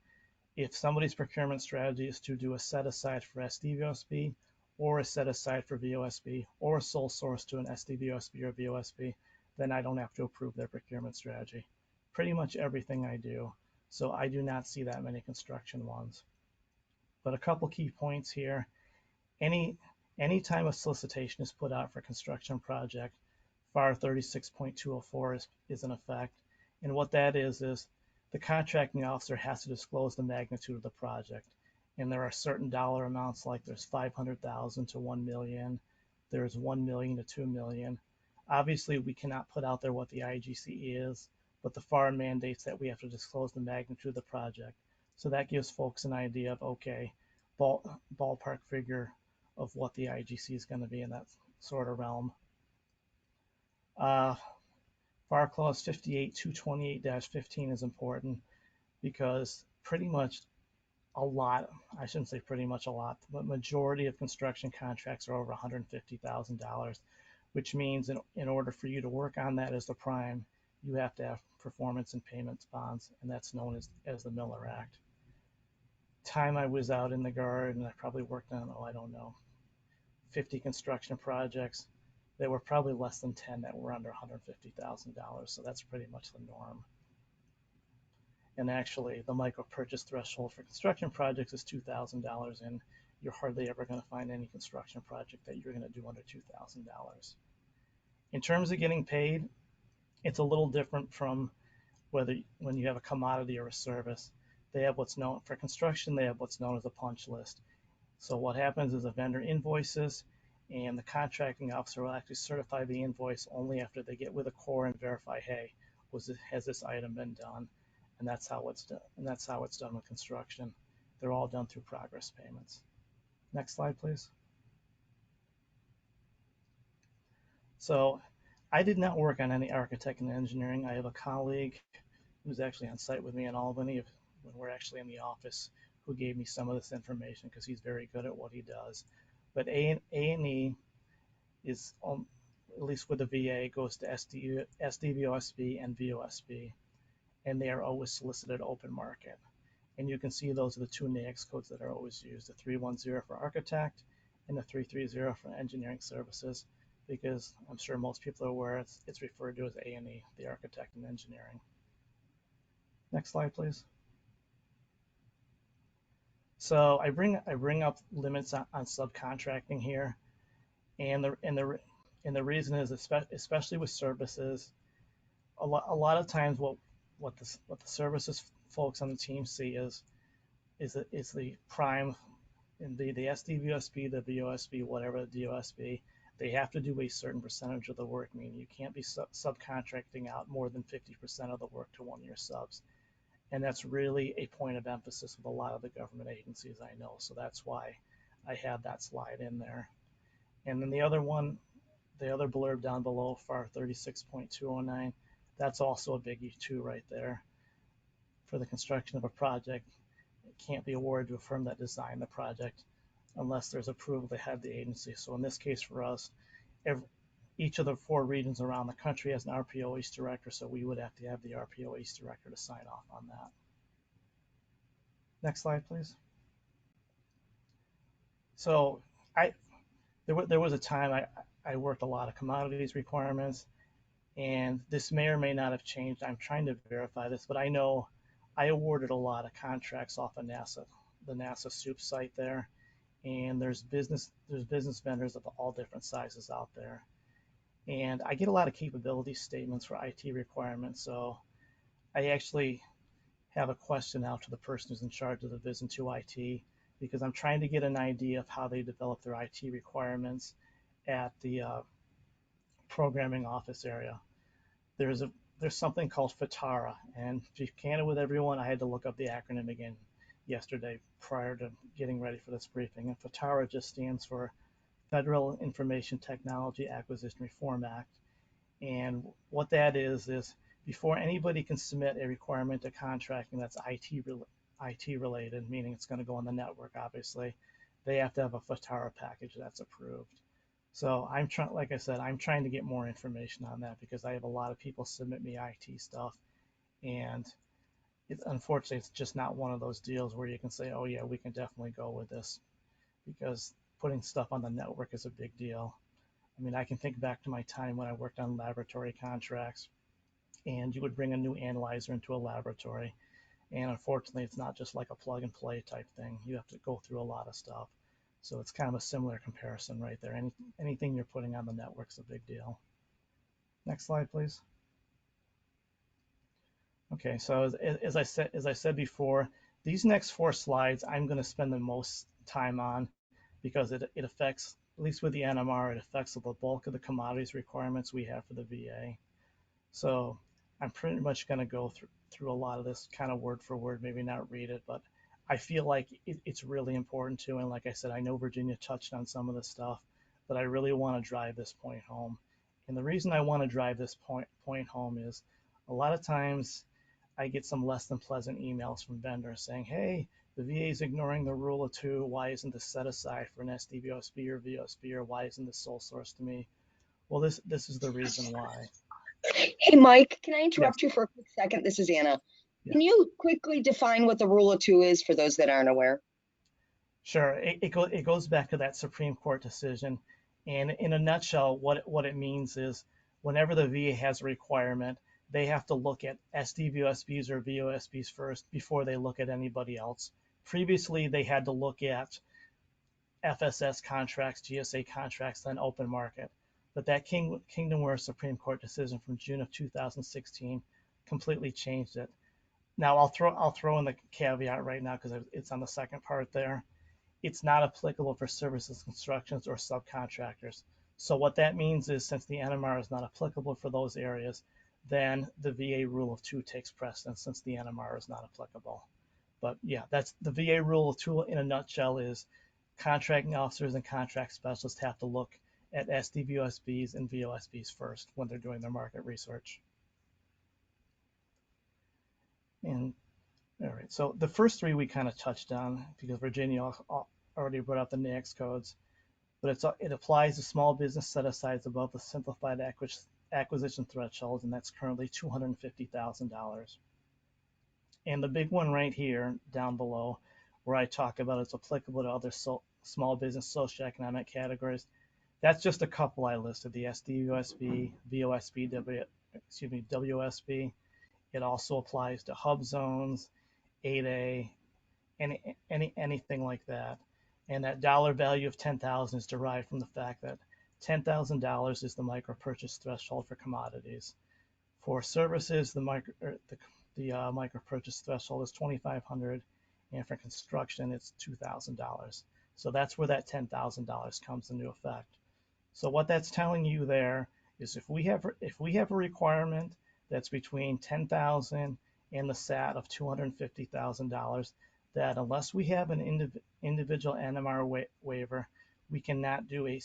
if somebody's procurement strategy is to do a set aside for SDVOSB or a set aside for VOSB or a sole source to an SDVOSB or VOSB, then I don't have to approve their procurement strategy. Pretty much everything I do. So I do not see that many construction ones. But a couple key points here. Anytime a solicitation is put out for a construction project, FAR 36.204 is in effect. And what that is the contracting officer has to disclose the magnitude of the project. And there are certain dollar amounts, like there's 500,000 to 1 million, there's 1 million to 2 million. Obviously, we cannot put out there what the IGC is, but the FAR mandates that we have to disclose the magnitude of the project. So that gives folks an idea of, okay, ballpark figure of what the IGC is going to be in that sort of realm. FAR Clause 58.228-15 is important, because pretty much a lot, I shouldn't say pretty much a lot, but majority of construction contracts are over $150,000, which means in order for you to work on that as the prime, you have to have performance and payments bonds, and that's known as the Miller Act. Time I was out in the Guard, and I probably worked on, 50 construction projects. There were probably less than 10 that were under $150,000, so that's pretty much the norm. And actually, the micro purchase threshold for construction projects is $2,000, and you're hardly ever going to find any construction project that you're going to do under $2,000. In terms of getting paid, it's a little different from when you have a commodity or a service. They have what's known for construction, they have what's known as a punch list. So what happens is a vendor invoices, and the contracting officer will actually certify the invoice only after they get with a core and verify, hey, has this item been done? And that's how it's done. And that's how it's done with construction. They're all done through progress payments. Next slide, please. So I did not work on any architect and engineering. I have a colleague who's actually on site with me in Albany when we're actually in the office, who gave me some of this information because he's very good at what he does. But A&E is, at least with the VA, goes to SDVOSB and VOSB, and they are always solicited open market. And you can see those are the two NAICS codes that are always used, the 310 for architect and the 330 for engineering services, because I'm sure most people are aware it's referred to as A&E, the architect and engineering. Next slide, please. So I bring up limits on subcontracting here, and the reason is especially with services, a lot of times what the services folks on the team see is the prime in the SDVOSB, the VOSB, whatever the DOSB, they have to do a certain percentage of the work, meaning you can't be subcontracting out more than 50% of the work to one of your subs. And that's really a point of emphasis with a lot of the government agencies I know. So that's why I have that slide in there. And then the other one, the other blurb down below, FAR 36.209, that's also a biggie too right there. For the construction of a project, it can't be awarded to a firm that designed the project unless there's approval to head the agency. So in this case for us, each of the 4 regions around the country has an RPO East Director, so we would have to have the RPO East Director to sign off on that. Next slide, please. So there was a time I worked a lot of commodities requirements, and this may or may not have changed. I'm trying to verify this, but I know I awarded a lot of contracts off of NASA, the NASA SOUP site there, and there's business vendors of all different sizes out there. And I get a lot of capability statements for IT requirements. So I actually have a question out to the person who's in charge of the VISN 2 IT, because I'm trying to get an idea of how they develop their IT requirements at the programming office area. There's something called FITARA, and to be candid with everyone, I had to look up the acronym again yesterday prior to getting ready for this briefing. And FITARA just stands for Federal Information Technology Acquisition Reform Act. And what that is before anybody can submit a requirement to contracting that's IT related, meaning it's going to go on the network, obviously, they have to have a FITARA package that's approved. So like I said, I'm trying to get more information on that because I have a lot of people submit me IT stuff, and unfortunately, it's just not one of those deals where you can say, oh yeah, we can definitely go with this, because putting stuff on the network is a big deal. I mean, I can think back to my time when I worked on laboratory contracts, and you would bring a new analyzer into a laboratory, and unfortunately, it's not just like a plug and play type thing. You have to go through a lot of stuff. So it's kind of a similar comparison right there. Anything you're putting on the network's a big deal. Next slide, please. Okay, so as I said before, these next 4 slides I'm going to spend the most time on because it affects, at least with the NMR, it affects the bulk of the commodities requirements we have for the VA. So I'm pretty much going to go through a lot of this kind of word for word, maybe not read it, but I feel like it's really important too. And like I said, I know Virginia touched on some of this stuff, but I really want to drive this point home. And the reason I want to drive this point home is a lot of times I get some less than pleasant emails from vendors saying, hey, the VA is ignoring the rule of 2. Why isn't this set aside for an SDVOSB or VOSB, or why isn't this sole source to me? Well, this is the reason why. Hey, Mike, can I interrupt you for a quick second? This is Anna. Yeah. Can you quickly define what the rule of 2 is for those that aren't aware? Sure. It goes back to that Supreme Court decision. And in a nutshell, what it means is whenever the VA has a requirement, they have to look at SDVOSBs or VOSBs first before they look at anybody else. Previously, they had to look at FSS contracts, GSA contracts, then open market. But that Kingdomware Supreme Court decision from June of 2016 completely changed it. Now I'll throw in the caveat right now because it's on the second part there. It's not applicable for services, constructions, or subcontractors. So what that means is since the NMR is not applicable for those areas, then the VA rule of 2 takes precedence since the NMR is not applicable. But yeah, that's the VA rule of 2 in a nutshell is contracting officers and contract specialists have to look at SDVOSBs and VOSBs first when they're doing their market research. And all right, so the first 3 we kind of touched on because Virginia already brought up the NAICS codes, but it applies to small business set-asides above the simplified acquisition threshold, and that's currently $250,000. And the big one right here down below, where I talk about it's applicable to other small business socioeconomic categories, that's just a couple I listed: the SDUSB, VOSB, WSB. It also applies to hub zones, 8A, anything like that. And that dollar value of 10,000 is derived from the fact that $10,000 is the micro purchase threshold for commodities. For services, the micro purchase threshold is $2,500, and for construction, it's $2,000. So that's where that $10,000 comes into effect. So what that's telling you there is if we have a requirement that's between 10,000 and the SAT of $250,000, that unless we have an individual NMR waiver, we cannot do a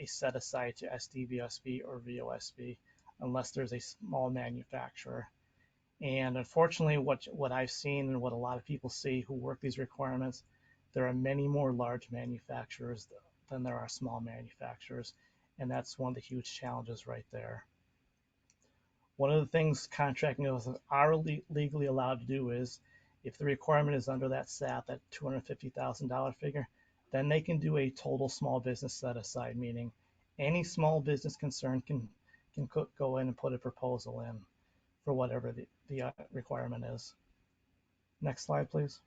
set aside to SDVSB or VOSB unless there's a small manufacturer. And unfortunately, what I've seen and what a lot of people see who work these requirements, there are many more large manufacturers than there are small manufacturers. And that's one of the huge challenges right there. One of the things contracting officers are legally allowed to do is, if the requirement is under that SAT, that $250,000 figure, then they can do a total small business set aside, meaning any small business concern can go in and put a proposal in for whatever the requirement is. Next slide, please.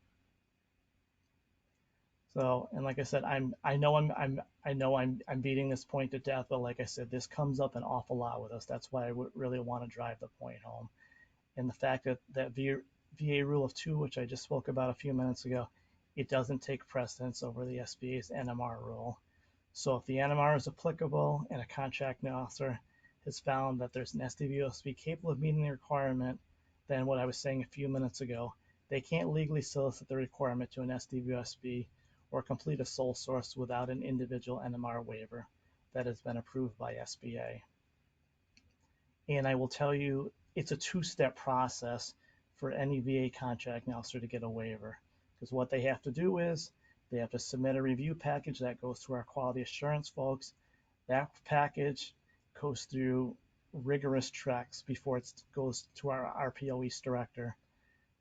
So, and like I said, I know I'm beating this point to death, but like I said, this comes up an awful lot with us. That's why I really want to drive the point home. And the fact that VA Rule of 2, which I just spoke about a few minutes ago, it doesn't take precedence over the SBA's NMR rule. So if the NMR is applicable and a contracting officer has found that there's an SDVOSB capable of meeting the requirement, then what I was saying a few minutes ago, they can't legally solicit the requirement to an SDVOSB or complete a sole source without an individual NMR waiver that has been approved by SBA. And I will tell you, it's a two-step process for any VA contracting officer to get a waiver, because what they have to do is they have to submit a review package that goes to our quality assurance folks. That package goes through rigorous checks before it goes to our RPO East director.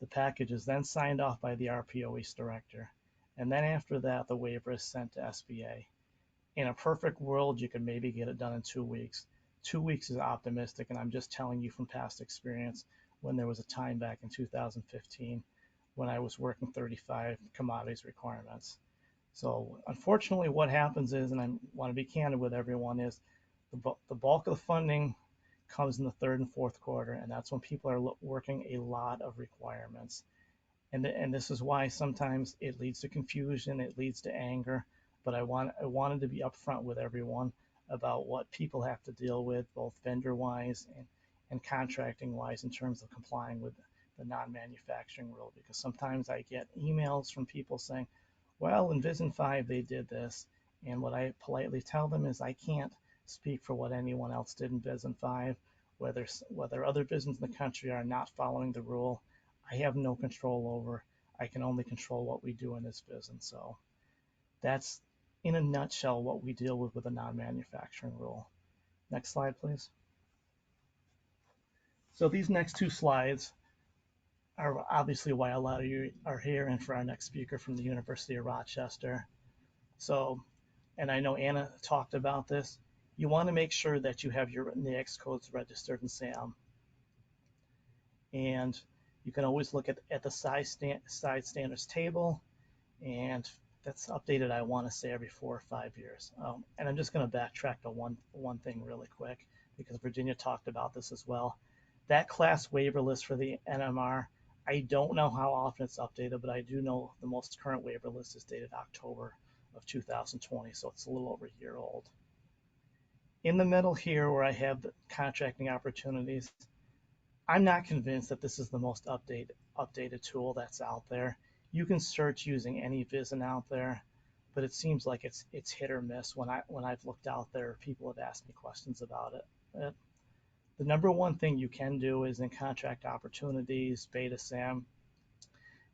The package is then signed off by the RPO East director. And then after that, the waiver is sent to SBA. In a perfect world, you could maybe get it done in 2 weeks. 2 weeks is optimistic, and I'm just telling you from past experience when there was a time back in 2015 when I was working 35 commodities requirements. So unfortunately, what happens is, and I want to be candid with everyone, is the bulk of the funding comes in the third and fourth quarter, and that's when people are working a lot of requirements. And this is why sometimes it leads to confusion, it leads to anger, but I wanted to be upfront with everyone about what people have to deal with, both vendor-wise and contracting-wise, in terms of complying with the non-manufacturing rule. Because sometimes I get emails from people saying, well, in VISN 5 they did this, and what I politely tell them is I can't speak for what anyone else did in VISN 5, whether other VISNs in the country are not following the rule. I have no control over. I can only control what we do in this VISN. So that's, in a nutshell, what we deal with a non-manufacturing rule. Next slide, please. So these next two slides are obviously why a lot of you are here, and for our next speaker from the University of Rochester. So, and I know Anna talked about this, you want to make sure that you have your NAICS codes registered in SAM. And you can always look at the size standards table, and that's updated, I want to say, every 4 or 5 years. And I'm just going to backtrack to one thing really quick, because Virginia talked about this as well. That class waiver list for the NMR, I don't know how often it's updated, but I do know the most current waiver list is dated October of 2020, so it's a little over a year old. In the middle here, where I have the contracting opportunities, I'm not convinced that this is the most updated tool that's out there. You can search using any VISN out there, but it seems like it's hit or miss. When I've looked out there, people have asked me questions about it. The number one thing you can do is in contract opportunities, Beta SAM,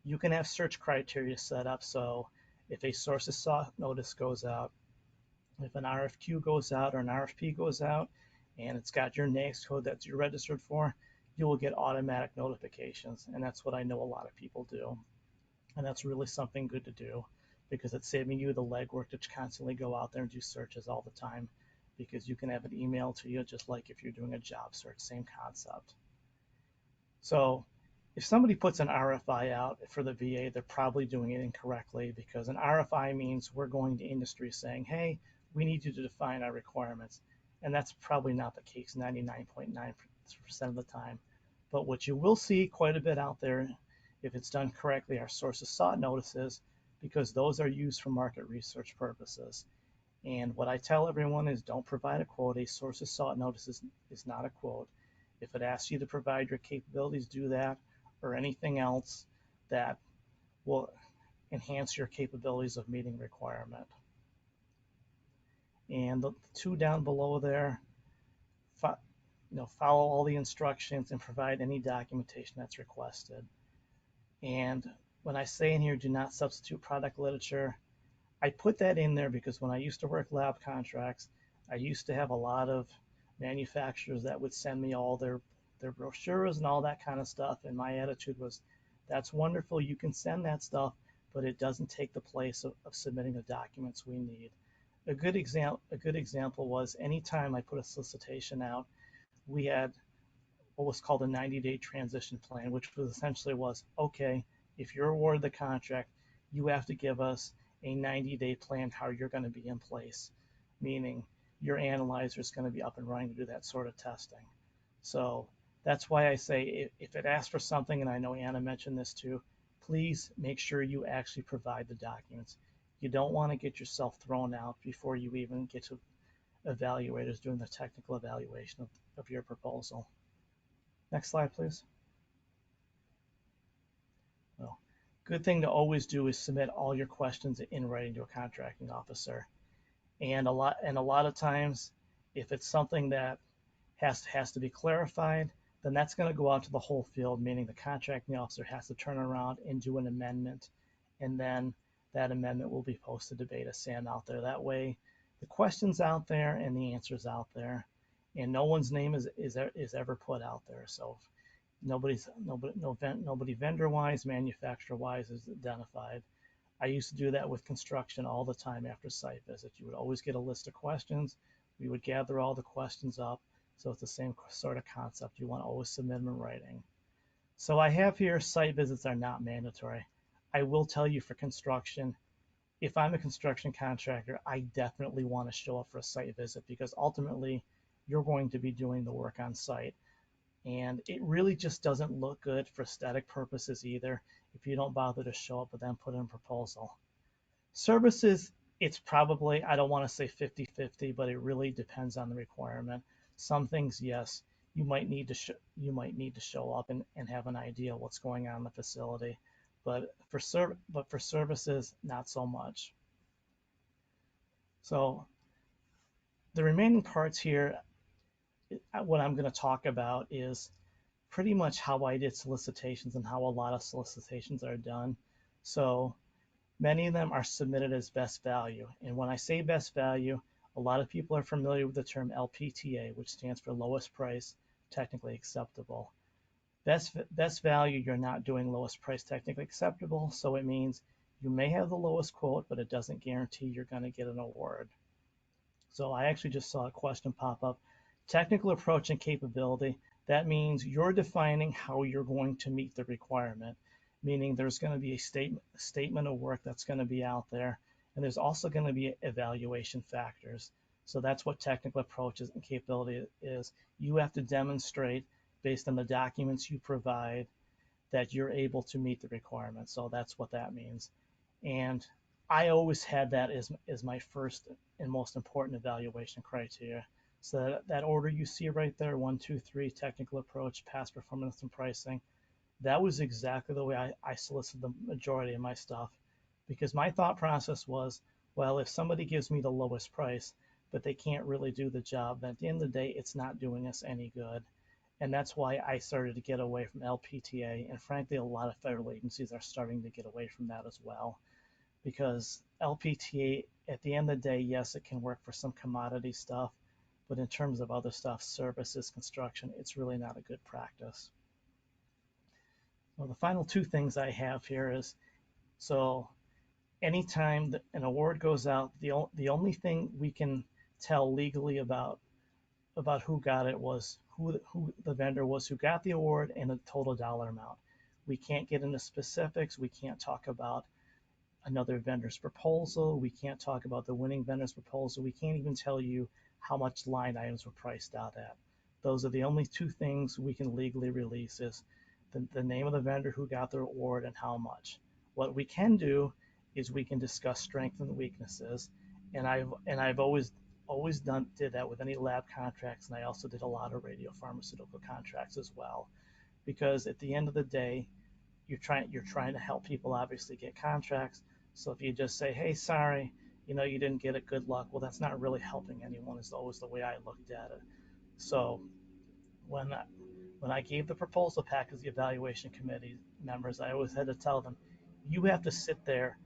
you can have search criteria set up. So if a sources sought notice goes out, if an RFQ goes out or an RFP goes out, and it's got your NAICS code that you're registered for, you will get automatic notifications. And that's what I know a lot of people do. And that's really something good to do because it's saving you the legwork to constantly go out there and do searches all the time, because you can have it emailed to you just like if you're doing a job search, same concept. So if somebody puts an RFI out for the VA, they're probably doing it incorrectly, because an RFI means we're going to industry saying, hey, we need you to define our requirements. And that's probably not the case 99.9% of the time. But what you will see quite a bit out there, if it's done correctly, are sources sought notices, because those are used for market research purposes. And what I tell everyone is don't provide a quote. A sources sought notice is not a quote. If it asks you to provide your capabilities, do that, or anything else that will enhance your capabilities of meeting requirement. And the two down below there, follow all the instructions and provide any documentation that's requested. And when I say in here, do not substitute product literature, I put that in there because when I used to work lab contracts, I used to have a lot of manufacturers that would send me all their brochures and all that kind of stuff. And my attitude was, that's wonderful, you can send that stuff, but it doesn't take the place of submitting the documents we need. A good example was anytime I put a solicitation out, we had what was called a 90-day transition plan, which was essentially was, okay, if you're awarded the contract, you have to give us a 90-day plan how you're going to be in place, meaning your analyzer is going to be up and running to do that sort of testing. So that's why I say if it asks for something, and I know Anna mentioned this too, please make sure you actually provide the documents. You don't want to get yourself thrown out before you even get to evaluators doing the technical evaluation of your proposal. Next slide, please. Well, good thing to always do is submit all your questions in writing to a contracting officer. And a lot of times, if it's something that has to be clarified, then that's going to go out to the whole field, meaning the contracting officer has to turn around and do an amendment, and then that amendment will be posted to Beta SAM out there. That way, the question's out there and the answer's out there, and no one's name is ever put out there. So nobody vendor-wise, manufacturer-wise is identified. I used to do that with construction all the time after site visit. You would always get a list of questions. We would gather all the questions up. So it's the same sort of concept. You want to always submit them in writing. So I have here site visits are not mandatory. I will tell you for construction, if I'm a construction contractor, I definitely want to show up for a site visit, because ultimately you're going to be doing the work on site. And it really just doesn't look good for aesthetic purposes either if you don't bother to show up and then put in a proposal. Services, it's probably, I don't want to say 50-50, but it really depends on the requirement. Some things, yes, you might need to show up and have an idea what's going on in the facility, but for services, not so much. So the remaining parts here, what I'm going to talk about is pretty much how I did solicitations and how a lot of solicitations are done. So many of them are submitted as best value. And when I say best value, a lot of people are familiar with the term LPTA, which stands for lowest price, technically acceptable. Best value, you're not doing lowest price, technically acceptable. So it means you may have the lowest quote, but it doesn't guarantee you're going to get an award. So I actually just saw a question pop up. Technical approach and capability, that means you're defining how you're going to meet the requirement, meaning there's going to be a statement of work that's going to be out there, and there's also going to be evaluation factors. So that's what technical approaches and capability is. You have to demonstrate based on the documents you provide that you're able to meet the requirements. So that's what that means. And I always had that as my first and most important evaluation criteria. So that order you see right there, 1, 2, 3, technical approach, past performance and pricing, that was exactly the way I solicited the majority of my stuff, because my thought process was, well, if somebody gives me the lowest price, but they can't really do the job, then at the end of the day, it's not doing us any good. And that's why I started to get away from LPTA. And frankly, a lot of federal agencies are starting to get away from that as well, because LPTA, at the end of the day, yes, it can work for some commodity stuff, but in terms of other stuff, services, construction, it's really not a good practice. Well, the final two things I have here is, so anytime that an award goes out, the only thing we can tell legally about who got it was who the vendor was who got the award and the total dollar amount. We can't get into specifics. We can't talk about another vendor's proposal. We can't talk about the winning vendor's proposal. We can't even tell you how much line items were priced out at. Those are the only two things we can legally release, is the name of the vendor who got the award and how much. What we can do is we can discuss strengths and weaknesses, and I've always did that with any lab contracts, and I also did a lot of radiopharmaceutical contracts as well, because at the end of the day, you're trying to help people obviously get contracts. So if you just say, hey, sorry, you didn't get it, good luck, well, that's not really helping anyone, is always the way I looked at it. So when I gave the proposal package to the evaluation committee members, I always had to tell them, you have to sit there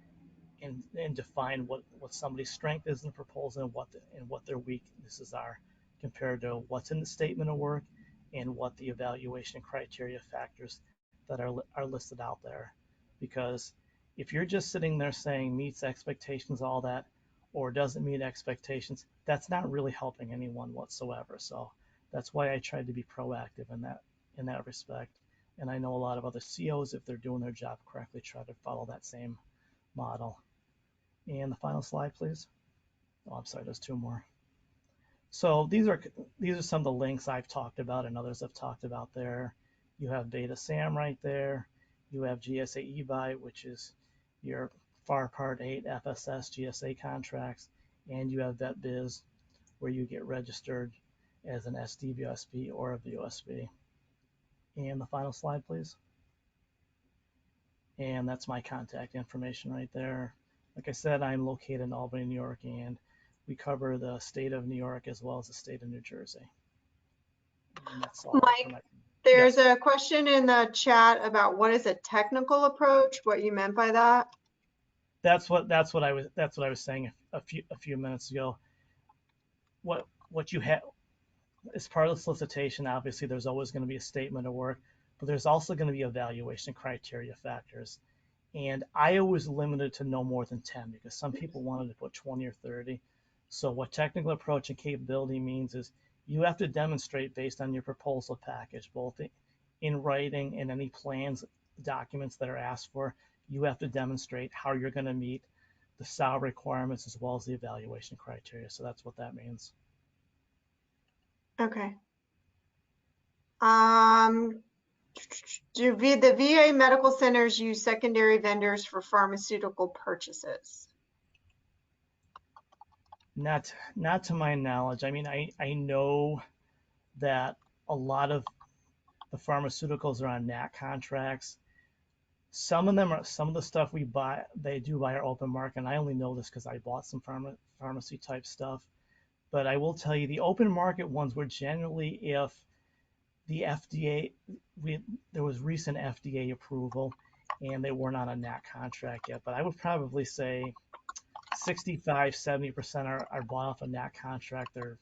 and define what somebody's strength is in the proposal and what their weaknesses are compared to what's in the statement of work and what the evaluation criteria factors that are listed out there. Because if you're just sitting there saying meets expectations, all that, or doesn't meet expectations, that's not really helping anyone whatsoever. So that's why I tried to be proactive in that respect. And I know a lot of other COs, if they're doing their job correctly, try to follow that same model. And the final slide, please. Oh, I'm sorry, there's two more. So these are some of the links I've talked about and others have talked about there. You have Beta SAM right there. You have GSA eBuy, which is your FAR Part 8 FSS GSA contracts. And you have VetBiz, where you get registered as an SDVOSB or a VOSB. And the final slide, please. And that's my contact information right there. Like I said, I'm located in Albany, New York, and we cover the state of New York as well as the state of New Jersey. And that's all. Mike, there's a question in the chat about what is a technical approach, what you meant by that. That's what I was saying a few minutes ago. What you have as part of the solicitation, obviously there's always going to be a statement of work, but there's also going to be evaluation criteria factors. And I always limited to no more than 10 because some people wanted to put 20 or 30. So what technical approach and capability means is you have to demonstrate based on your proposal package, both in writing and any plans, documents that are asked for, you have to demonstrate how you're going to meet the SAL requirements as well as the evaluation criteria. So that's what that means. Okay. Do the VA medical centers use secondary vendors for pharmaceutical purchases? Not to my knowledge. I mean, I know that a lot of the pharmaceuticals are on NAC contracts. Some of the stuff we buy, they do buy our open market. And I only know this because I bought some pharmacy type stuff. But I will tell you, the open market ones were generally if the FDA, there was recent FDA approval and they weren't on a NAC contract yet. But I would probably say 65–70% are bought off a NAC contract. They're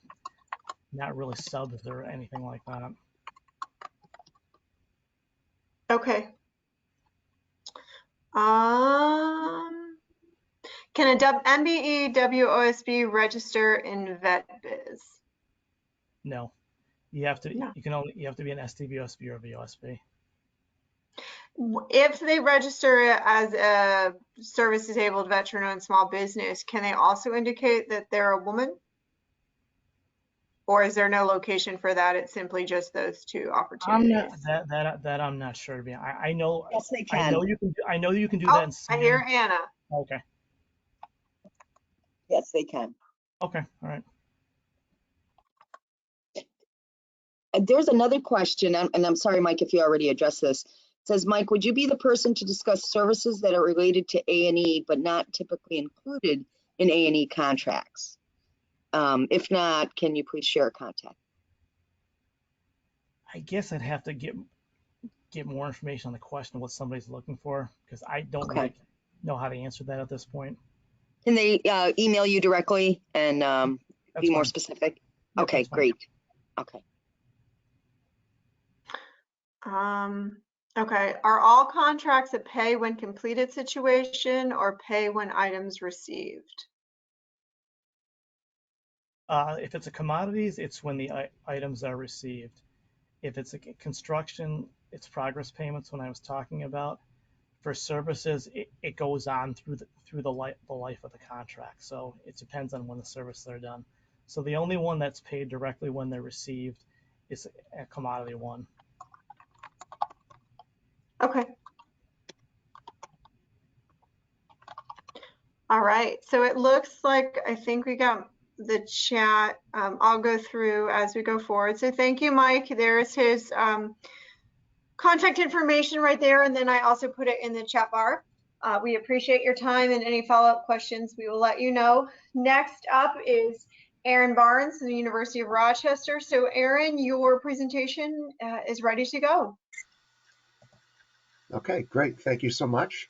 not really subs or anything like that. Okay. Can a MBE WOSB register in VetBiz? No, you have to. No. You have to be an SDVOSB or a VOSB. If they register as a service-disabled veteran-owned small business, can they also indicate that they're a woman? Or is there no location for that? It's simply just those two opportunities. That I'm not sure to be. I know. Yes, they can. I know you can do Oh, that. I hear Anna. Okay. Yes, they can. Okay. All right. There's another question, and I'm sorry, Mike, if you already addressed this. It says, Mike, would you be the person to discuss services that are related to A&E but not typically included in A&E contracts? If not, can you please share a contact? I guess I'd have to get more information on the question of what somebody's looking for because I don't really know how to answer that at this point. Can they email you directly and be more specific? Yep, Okay, that's fine. great. Okay. Okay, are all contracts a pay when completed situation or pay when items received? If it's a commodities, it's when the items are received. If it's a construction, it's progress payments when I was talking about. For services, it goes on through the life of the contract. So it depends on when the services are done. So the only one that's paid directly when they're received is a commodity one. Okay. All right, so it looks like I think we got the chat. I'll go through as we go forward. So thank you, Mike. There's his contact information right there, and then I also put it in the chat bar. We appreciate your time, and any follow-up questions, we will let you know. Next up is Aaron Barnes from the University of Rochester. So Aaron, your presentation is ready to go. Okay, great. Thank you so much.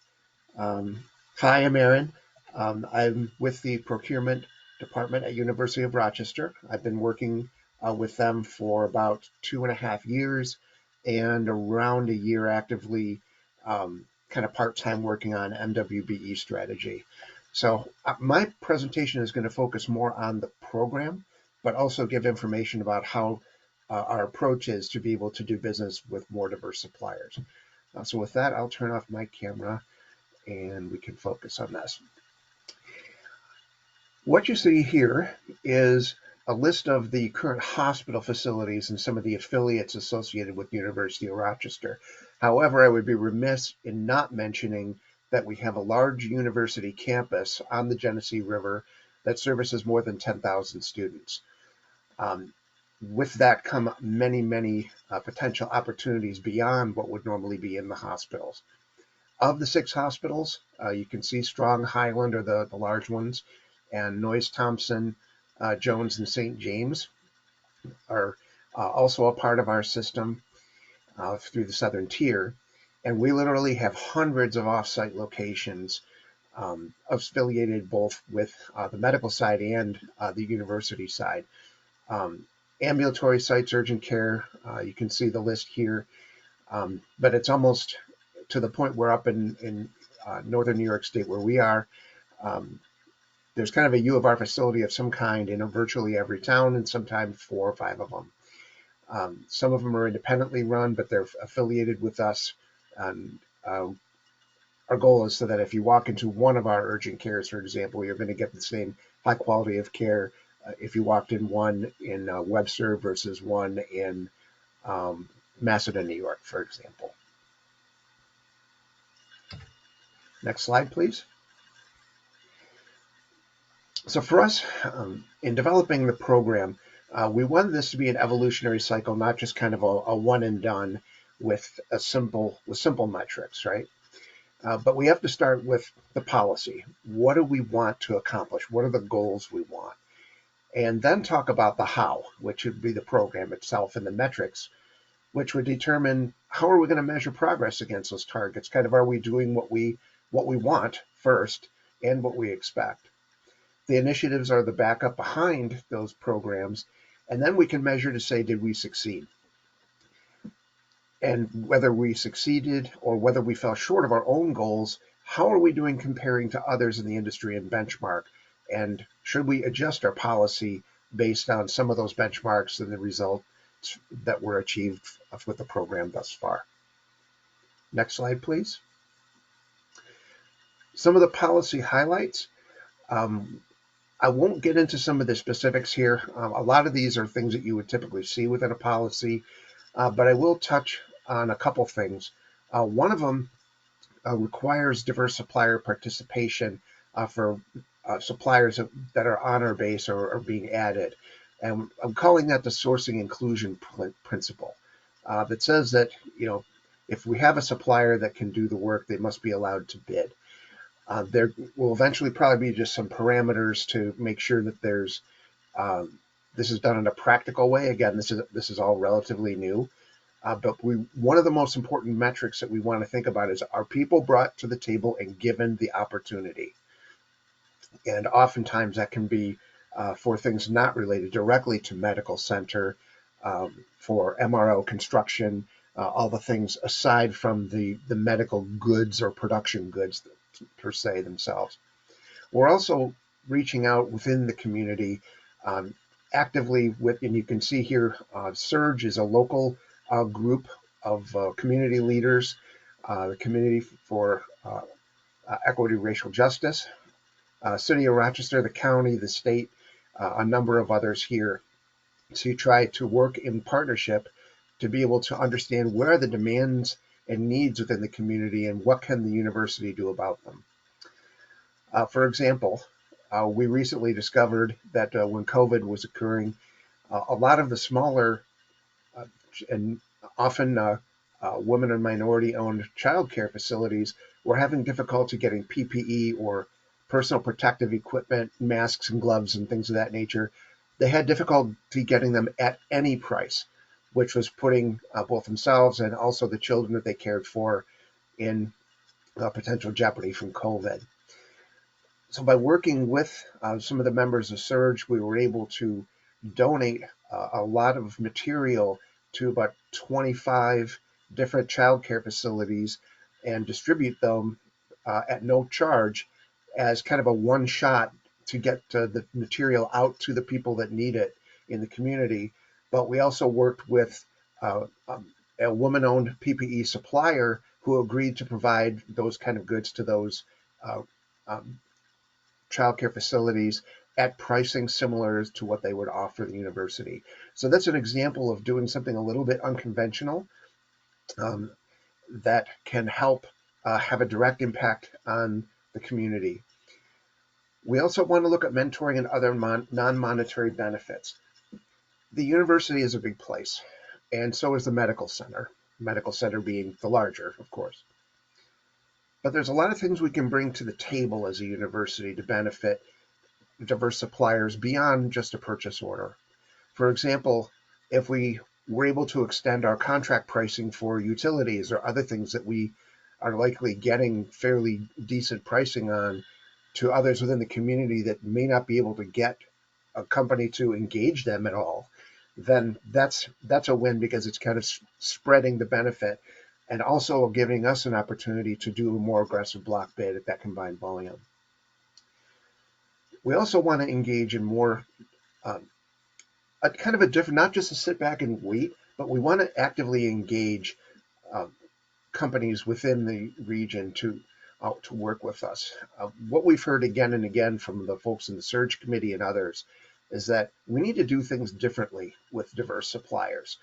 Hi, I'm Aaron. I'm with the procurement department at University of Rochester. I've been working with them for about 2.5 years and around a year actively kind of part-time working on MWBE strategy. So my presentation is going to focus more on the program, but also give information about how our approach is to be able to do business with more diverse suppliers. So with that, I'll turn off my camera and we can focus on this. What you see here is a list of the current hospital facilities and some of the affiliates associated with the University of Rochester. However, I would be remiss in not mentioning that we have a large university campus on the Genesee River that services more than 10,000 students. With that come many potential opportunities beyond what would normally be in the hospitals. Of the 6 hospitals, you can see Strong, Highland are the large ones, and Noyes, Thompson, Jones, and St. James are also a part of our system through the Southern Tier. And we literally have hundreds of offsite locations affiliated both with the medical side and the university side. Ambulatory sites, urgent care, you can see the list here, but it's almost to the point where up in northern New York State where we are, there's kind of a U of R facility of some kind in virtually every town, and sometimes 4 or 5 of them. Some of them are independently run, but they're affiliated with us. And our goal is so that if you walk into one of our urgent cares, for example, you're going to get the same high quality of care if you walked in one in Webster versus one in Massena, New York, for example. Next slide, please. So for us, in developing the program, we wanted this to be an evolutionary cycle, not just kind of a one and done with simple metrics, right? But we have to start with the policy. What do we want to accomplish? What are the goals we want? And then talk about the how, which would be the program itself, and the metrics, which would determine how are we going to measure progress against those targets. Kind of, are we doing what we want first and what we expect? The initiatives are the backup behind those programs, and then we can measure to say, did we succeed? And whether we succeeded or whether we fell short of our own goals, how are we doing comparing to others in the industry and benchmark? And should we adjust our policy based on some of those benchmarks and the results that were achieved with the program thus far? Next slide, please. Some of the policy highlights. I won't get into some of the specifics here. A lot of these are things that you would typically see within a policy, but I will touch on a couple things. One of them requires diverse supplier participation for suppliers that are on our base or are being added. And I'm calling that the sourcing inclusion principle that says that, if we have a supplier that can do the work, they must be allowed to bid. There will eventually probably be just some parameters to make sure that there's this is done in a practical way. Again, this is all relatively new, but one of the most important metrics that we want to think about is, are people brought to the table and given the opportunity? And oftentimes that can be for things not related directly to medical center, for MRO construction, all the things aside from the medical goods or production goods per se themselves. We're also reaching out within the community actively with, and you can see here, Surge is a local group of community leaders, the Community for Equity, Racial Justice, City of Rochester, the county, the state, a number of others here. So you try to work in partnership to be able to understand where are the demands and needs within the community and what can the university do about them. For example, we recently discovered that when COVID was occurring, a lot of the smaller and often women and minority-owned childcare facilities were having difficulty getting PPE or personal protective equipment, masks and gloves and things of that nature. They had difficulty getting them at any price, which was putting both themselves and also the children that they cared for in potential jeopardy from COVID. So by working with some of the members of Surge, we were able to donate a lot of material to about 25 different childcare facilities and distribute them at no charge as kind of a one shot to get the material out to the people that need it in the community. But we also worked with a woman-owned PPE supplier who agreed to provide those kind of goods to those um, childcare facilities at pricing similar to what they would offer the university. So that's an example of doing something a little bit unconventional um, that can help have a direct impact on the community. We also want to look at mentoring and other non-monetary benefits. The university is a big place, and so is the medical center being the larger, of course. But there's a lot of things we can bring to the table as a university to benefit diverse suppliers beyond just a purchase order. For example, if we were able to extend our contract pricing for utilities or other things that we are likely getting fairly decent pricing on to others within the community that may not be able to get a company to engage them at all, then that's a win because it's kind of spreading the benefit and also giving us an opportunity to do a more aggressive block bid at that combined volume. We also want to engage in more a kind of a different, not just to sit back and wait, but we want to actively engage companies within the region to work with us. What we've heard again and again from the folks in the Surge Committee and others is that we need to do things differently with diverse suppliers.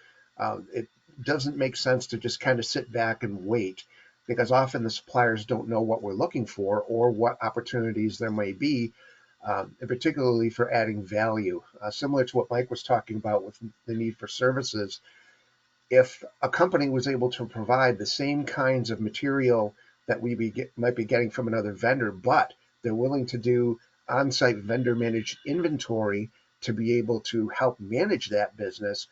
It doesn't make sense to just kind of sit back and wait because often the suppliers don't know what we're looking for or what opportunities there may be, and particularly for adding value. Similar to what Mike was talking about with the need for services, if a company was able to provide the same kinds of material that might be getting from another vendor, but they're willing to do on-site vendor managed inventory to be able to help manage that business,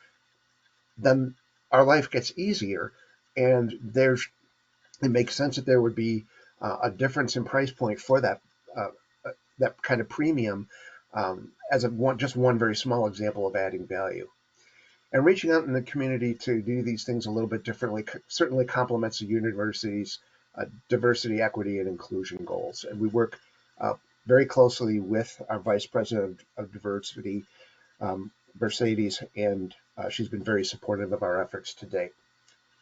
then our life gets easier. And it makes sense that there would be a difference in price point for that that kind of premium as just one very small example of adding value. And reaching out in the community to do these things a little bit differently certainly complements the university's diversity, equity, and inclusion goals. And we work very closely with our Vice President of Diversity, Mercedes, and she's been very supportive of our efforts to date.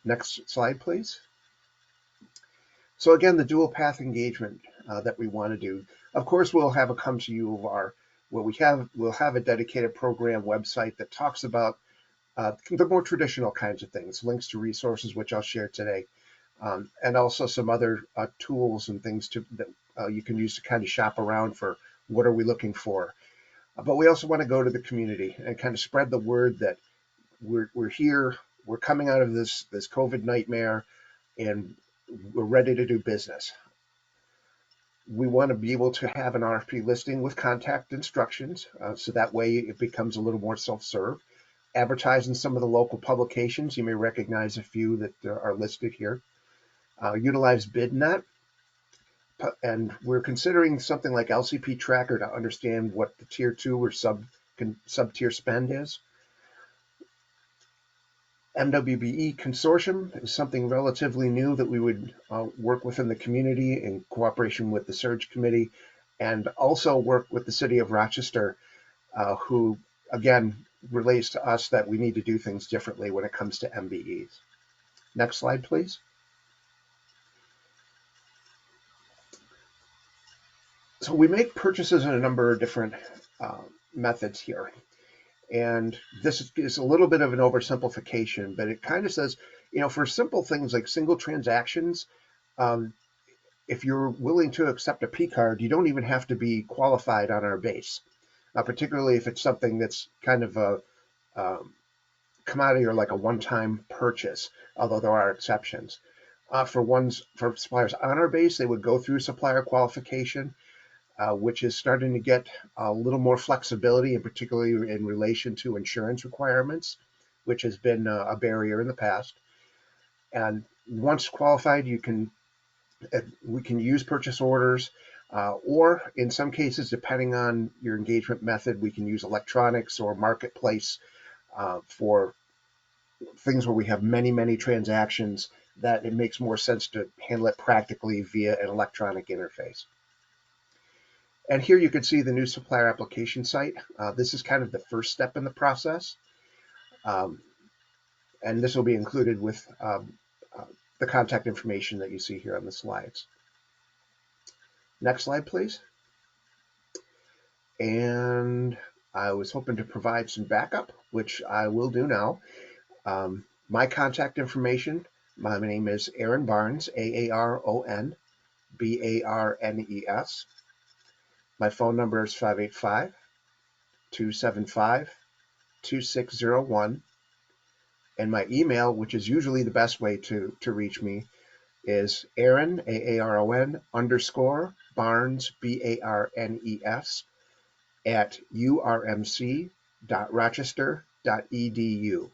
Next slide, please. So again, the dual path engagement that we want to do. Of course, we'll have a come to you of we'll have a dedicated program website that talks about the more traditional kinds of things, links to resources, which I'll share today, and also some other tools and things that you can use to kind of shop around for what are we looking for. But we also want to go to the community and kind of spread the word that we're here, we're coming out of this COVID nightmare, and we're ready to do business. We want to be able to have an RFP listing with contact instructions, so that way it becomes a little more self-serve. Advertise in some of the local publications. You may recognize a few that are listed here. Utilize BidNet. and we're considering something like LCP Tracker to understand what the tier 2 or sub-tier spend is. MWBE Consortium is something relatively new that we would work within the community in cooperation with the Surge Committee, and also work with the City of Rochester, who, again, relates to us that we need to do things differently when it comes to MBEs. Next slide, please. So we make purchases in a number of different methods here. And this is a little bit of an oversimplification, but it kind of says, for simple things like single transactions, if you're willing to accept a P card, you don't even have to be qualified on our base, particularly if it's something that's kind of a commodity or like a one-time purchase, although there are exceptions. For suppliers on our base, they would go through supplier qualification, which is starting to get a little more flexibility, and particularly in relation to insurance requirements, which has been a barrier in the past. And once qualified, we can use purchase orders, or in some cases, depending on your engagement method, we can use electronics or marketplace for things where we have many, many transactions that it makes more sense to handle it practically via an electronic interface. And here you can see the new supplier application site. This is kind of the first step in the process. And this will be included with the contact information that you see here on the slides. Next slide, please. And I was hoping to provide some backup, which I will do now. My contact information, my name is Aaron Barnes, Aaron Barnes. My phone number is 585-275-2601. And my email, which is usually the best way to reach me, is Aaron, Aaron _Barnes, Barnes, at urmc.rochester.edu.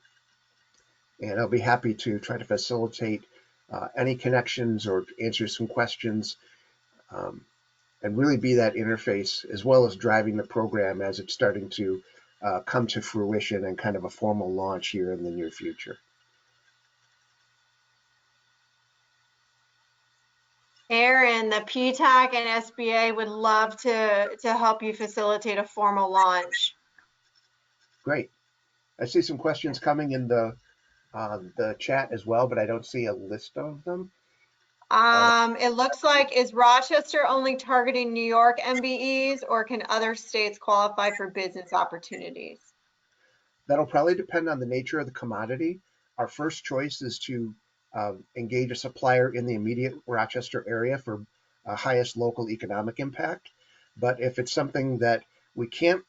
And I'll be happy to try to facilitate any connections or answer some questions, and really be that interface, as well as driving the program as it's starting to come to fruition and kind of a formal launch here in the near future. Aaron, the PTAC and SBA would love to help you facilitate a formal launch. Great. I see some questions coming in the chat as well, but I don't see a list of them. It looks like, is Rochester only targeting New York MBEs, or can other states qualify for business opportunities? That'll probably depend on the nature of the commodity. Our first choice is to engage a supplier in the immediate Rochester area for highest local economic impact. But if it's something that we can't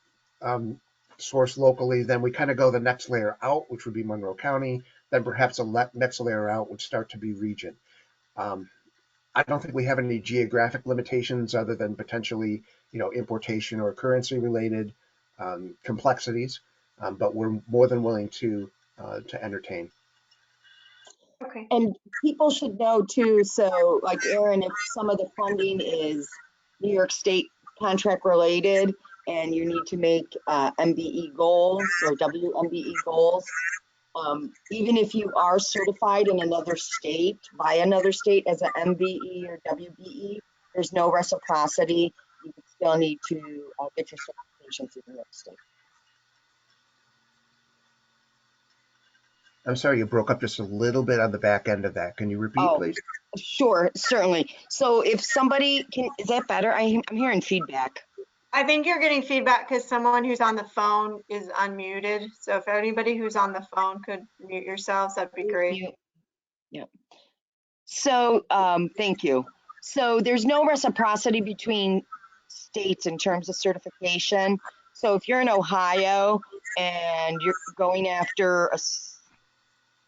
source locally, then we kind of go the next layer out, which would be Monroe County. Then perhaps a next layer out would start to be region. I don't think we have any geographic limitations other than potentially, importation or currency related complexities. But we're more than willing to entertain. Okay. And people should know too, so like Aaron, if some of the funding is New York State contract related and you need to make MBE goals or WMBE goals, even if you are certified in another state, by another state as an MBE or WBE, there's no reciprocity. You still need to get your certification through New York State. I'm sorry, you broke up just a little bit on the back end of that. Can you repeat, please? Sure, certainly. So if somebody can, is that better? I'm hearing feedback. I think you're getting feedback because someone who's on the phone is unmuted. So if anybody who's on the phone could mute yourselves, that'd be great. Yeah. So thank you. So there's no reciprocity between states in terms of certification. So if you're in Ohio and you're going after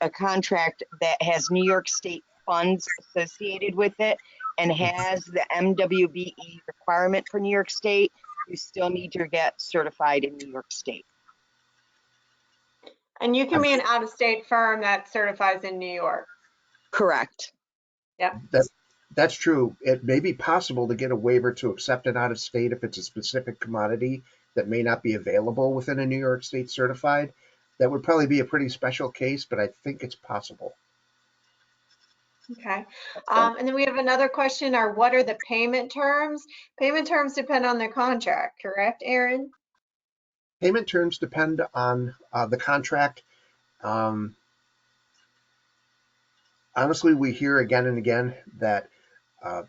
a contract that has New York State funds associated with it and has the MWBE requirement for New York State, you still need to get certified in New York State. And you can be an out-of-state firm that certifies in New York. Correct. Yep. That's true. It may be possible to get a waiver to accept it out of state if it's a specific commodity that may not be available within a New York State certified. That would probably be a pretty special case, but I think it's possible. Okay. And then we have another question, what are the payment terms? Payment terms depend on the contract, correct, Aaron? Payment terms depend on the contract. Honestly, we hear again and again that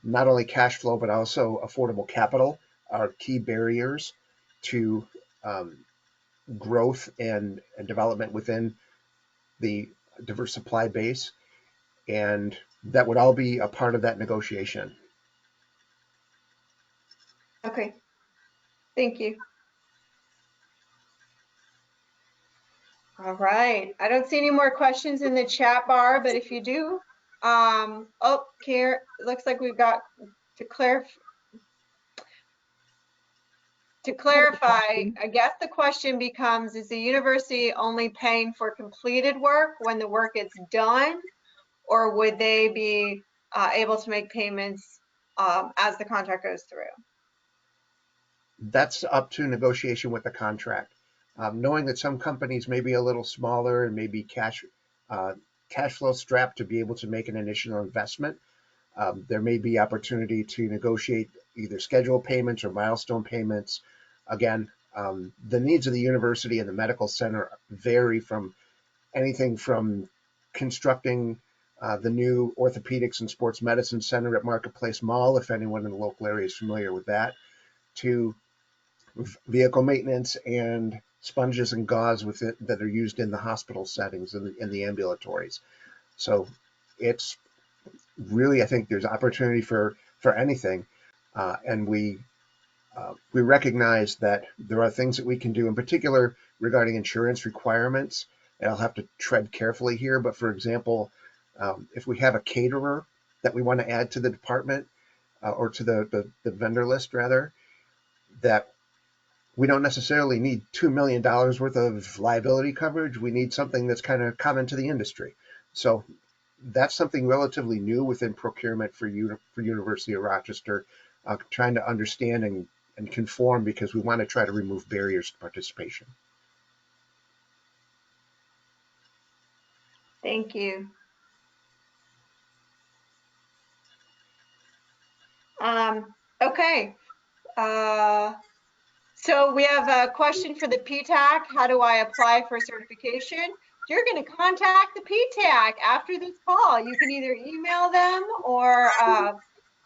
not only cash flow, but also affordable capital are key barriers to growth and development within the diverse supply base. And that would all be a part of that negotiation. Okay. Thank you. All right. I don't see any more questions in the chat bar, but if you do, Karen, it looks like we've got to clarify, I guess the question becomes, is the university only paying for completed work when the work is done, or would they be able to make payments as the contract goes through? That's up to negotiation with the contract. Knowing that some companies may be a little smaller and maybe cash flow strapped to be able to make an initial investment, there may be opportunity to negotiate either schedule payments or milestone payments. Again, the needs of the university and the medical center vary from anything from constructing the new orthopedics and sports medicine center at Marketplace Mall, if anyone in the local area is familiar with that, to vehicle maintenance and sponges and gauze with it that are used in the hospital settings and in the ambulatories. So it's really, I think there's opportunity for anything, and we recognize that there are things that we can do, in particular regarding insurance requirements. And I'll have to tread carefully here, but for example, if we have a caterer that we want to add to the department or to the vendor list rather, that we don't necessarily need $2 million worth of liability coverage. We need something that's kind of common to the industry. So that's something relatively new within procurement for University of Rochester, trying to understand and conform, because we want to try to remove barriers to participation. Thank you. Okay. So we have a question for the PTAC. How do I apply for certification? You're going to contact the PTAC after this call. You can either email them or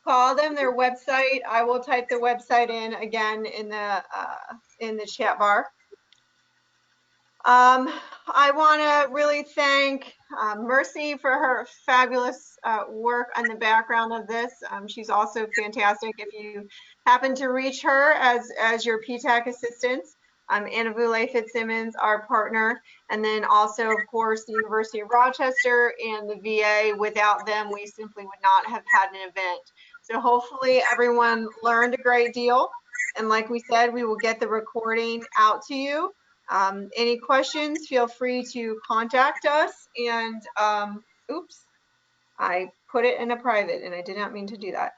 call them, their website. I will type the website in again in the chat bar. I want to really thank Mercy for her fabulous work on the background of this. She's also fantastic. If you happen to reach her as your PTAC assistant, Anna Boulay Fitzsimmons, our partner, and then also, of course, the University of Rochester and the VA. Without them, we simply would not have had an event. So hopefully everyone learned a great deal. And like we said, we will get the recording out to you. Any questions, feel free to contact us. And oops, I put it in a private and I did not mean to do that.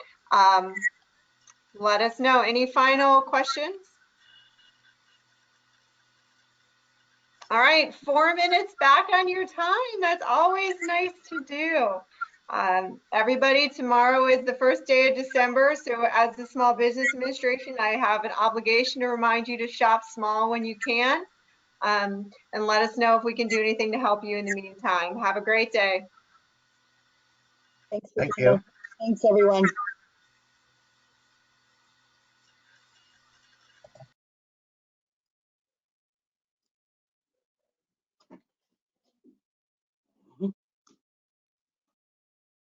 Let us know. Any final questions? All right, 4 minutes back on your time. That's always nice to do. Everybody, tomorrow is the first day of December. So as the Small Business Administration, I have an obligation to remind you to shop small when you can. And let us know if we can do anything to help you in the meantime. Have a great day. Thanks, Thank you. Thanks, everyone.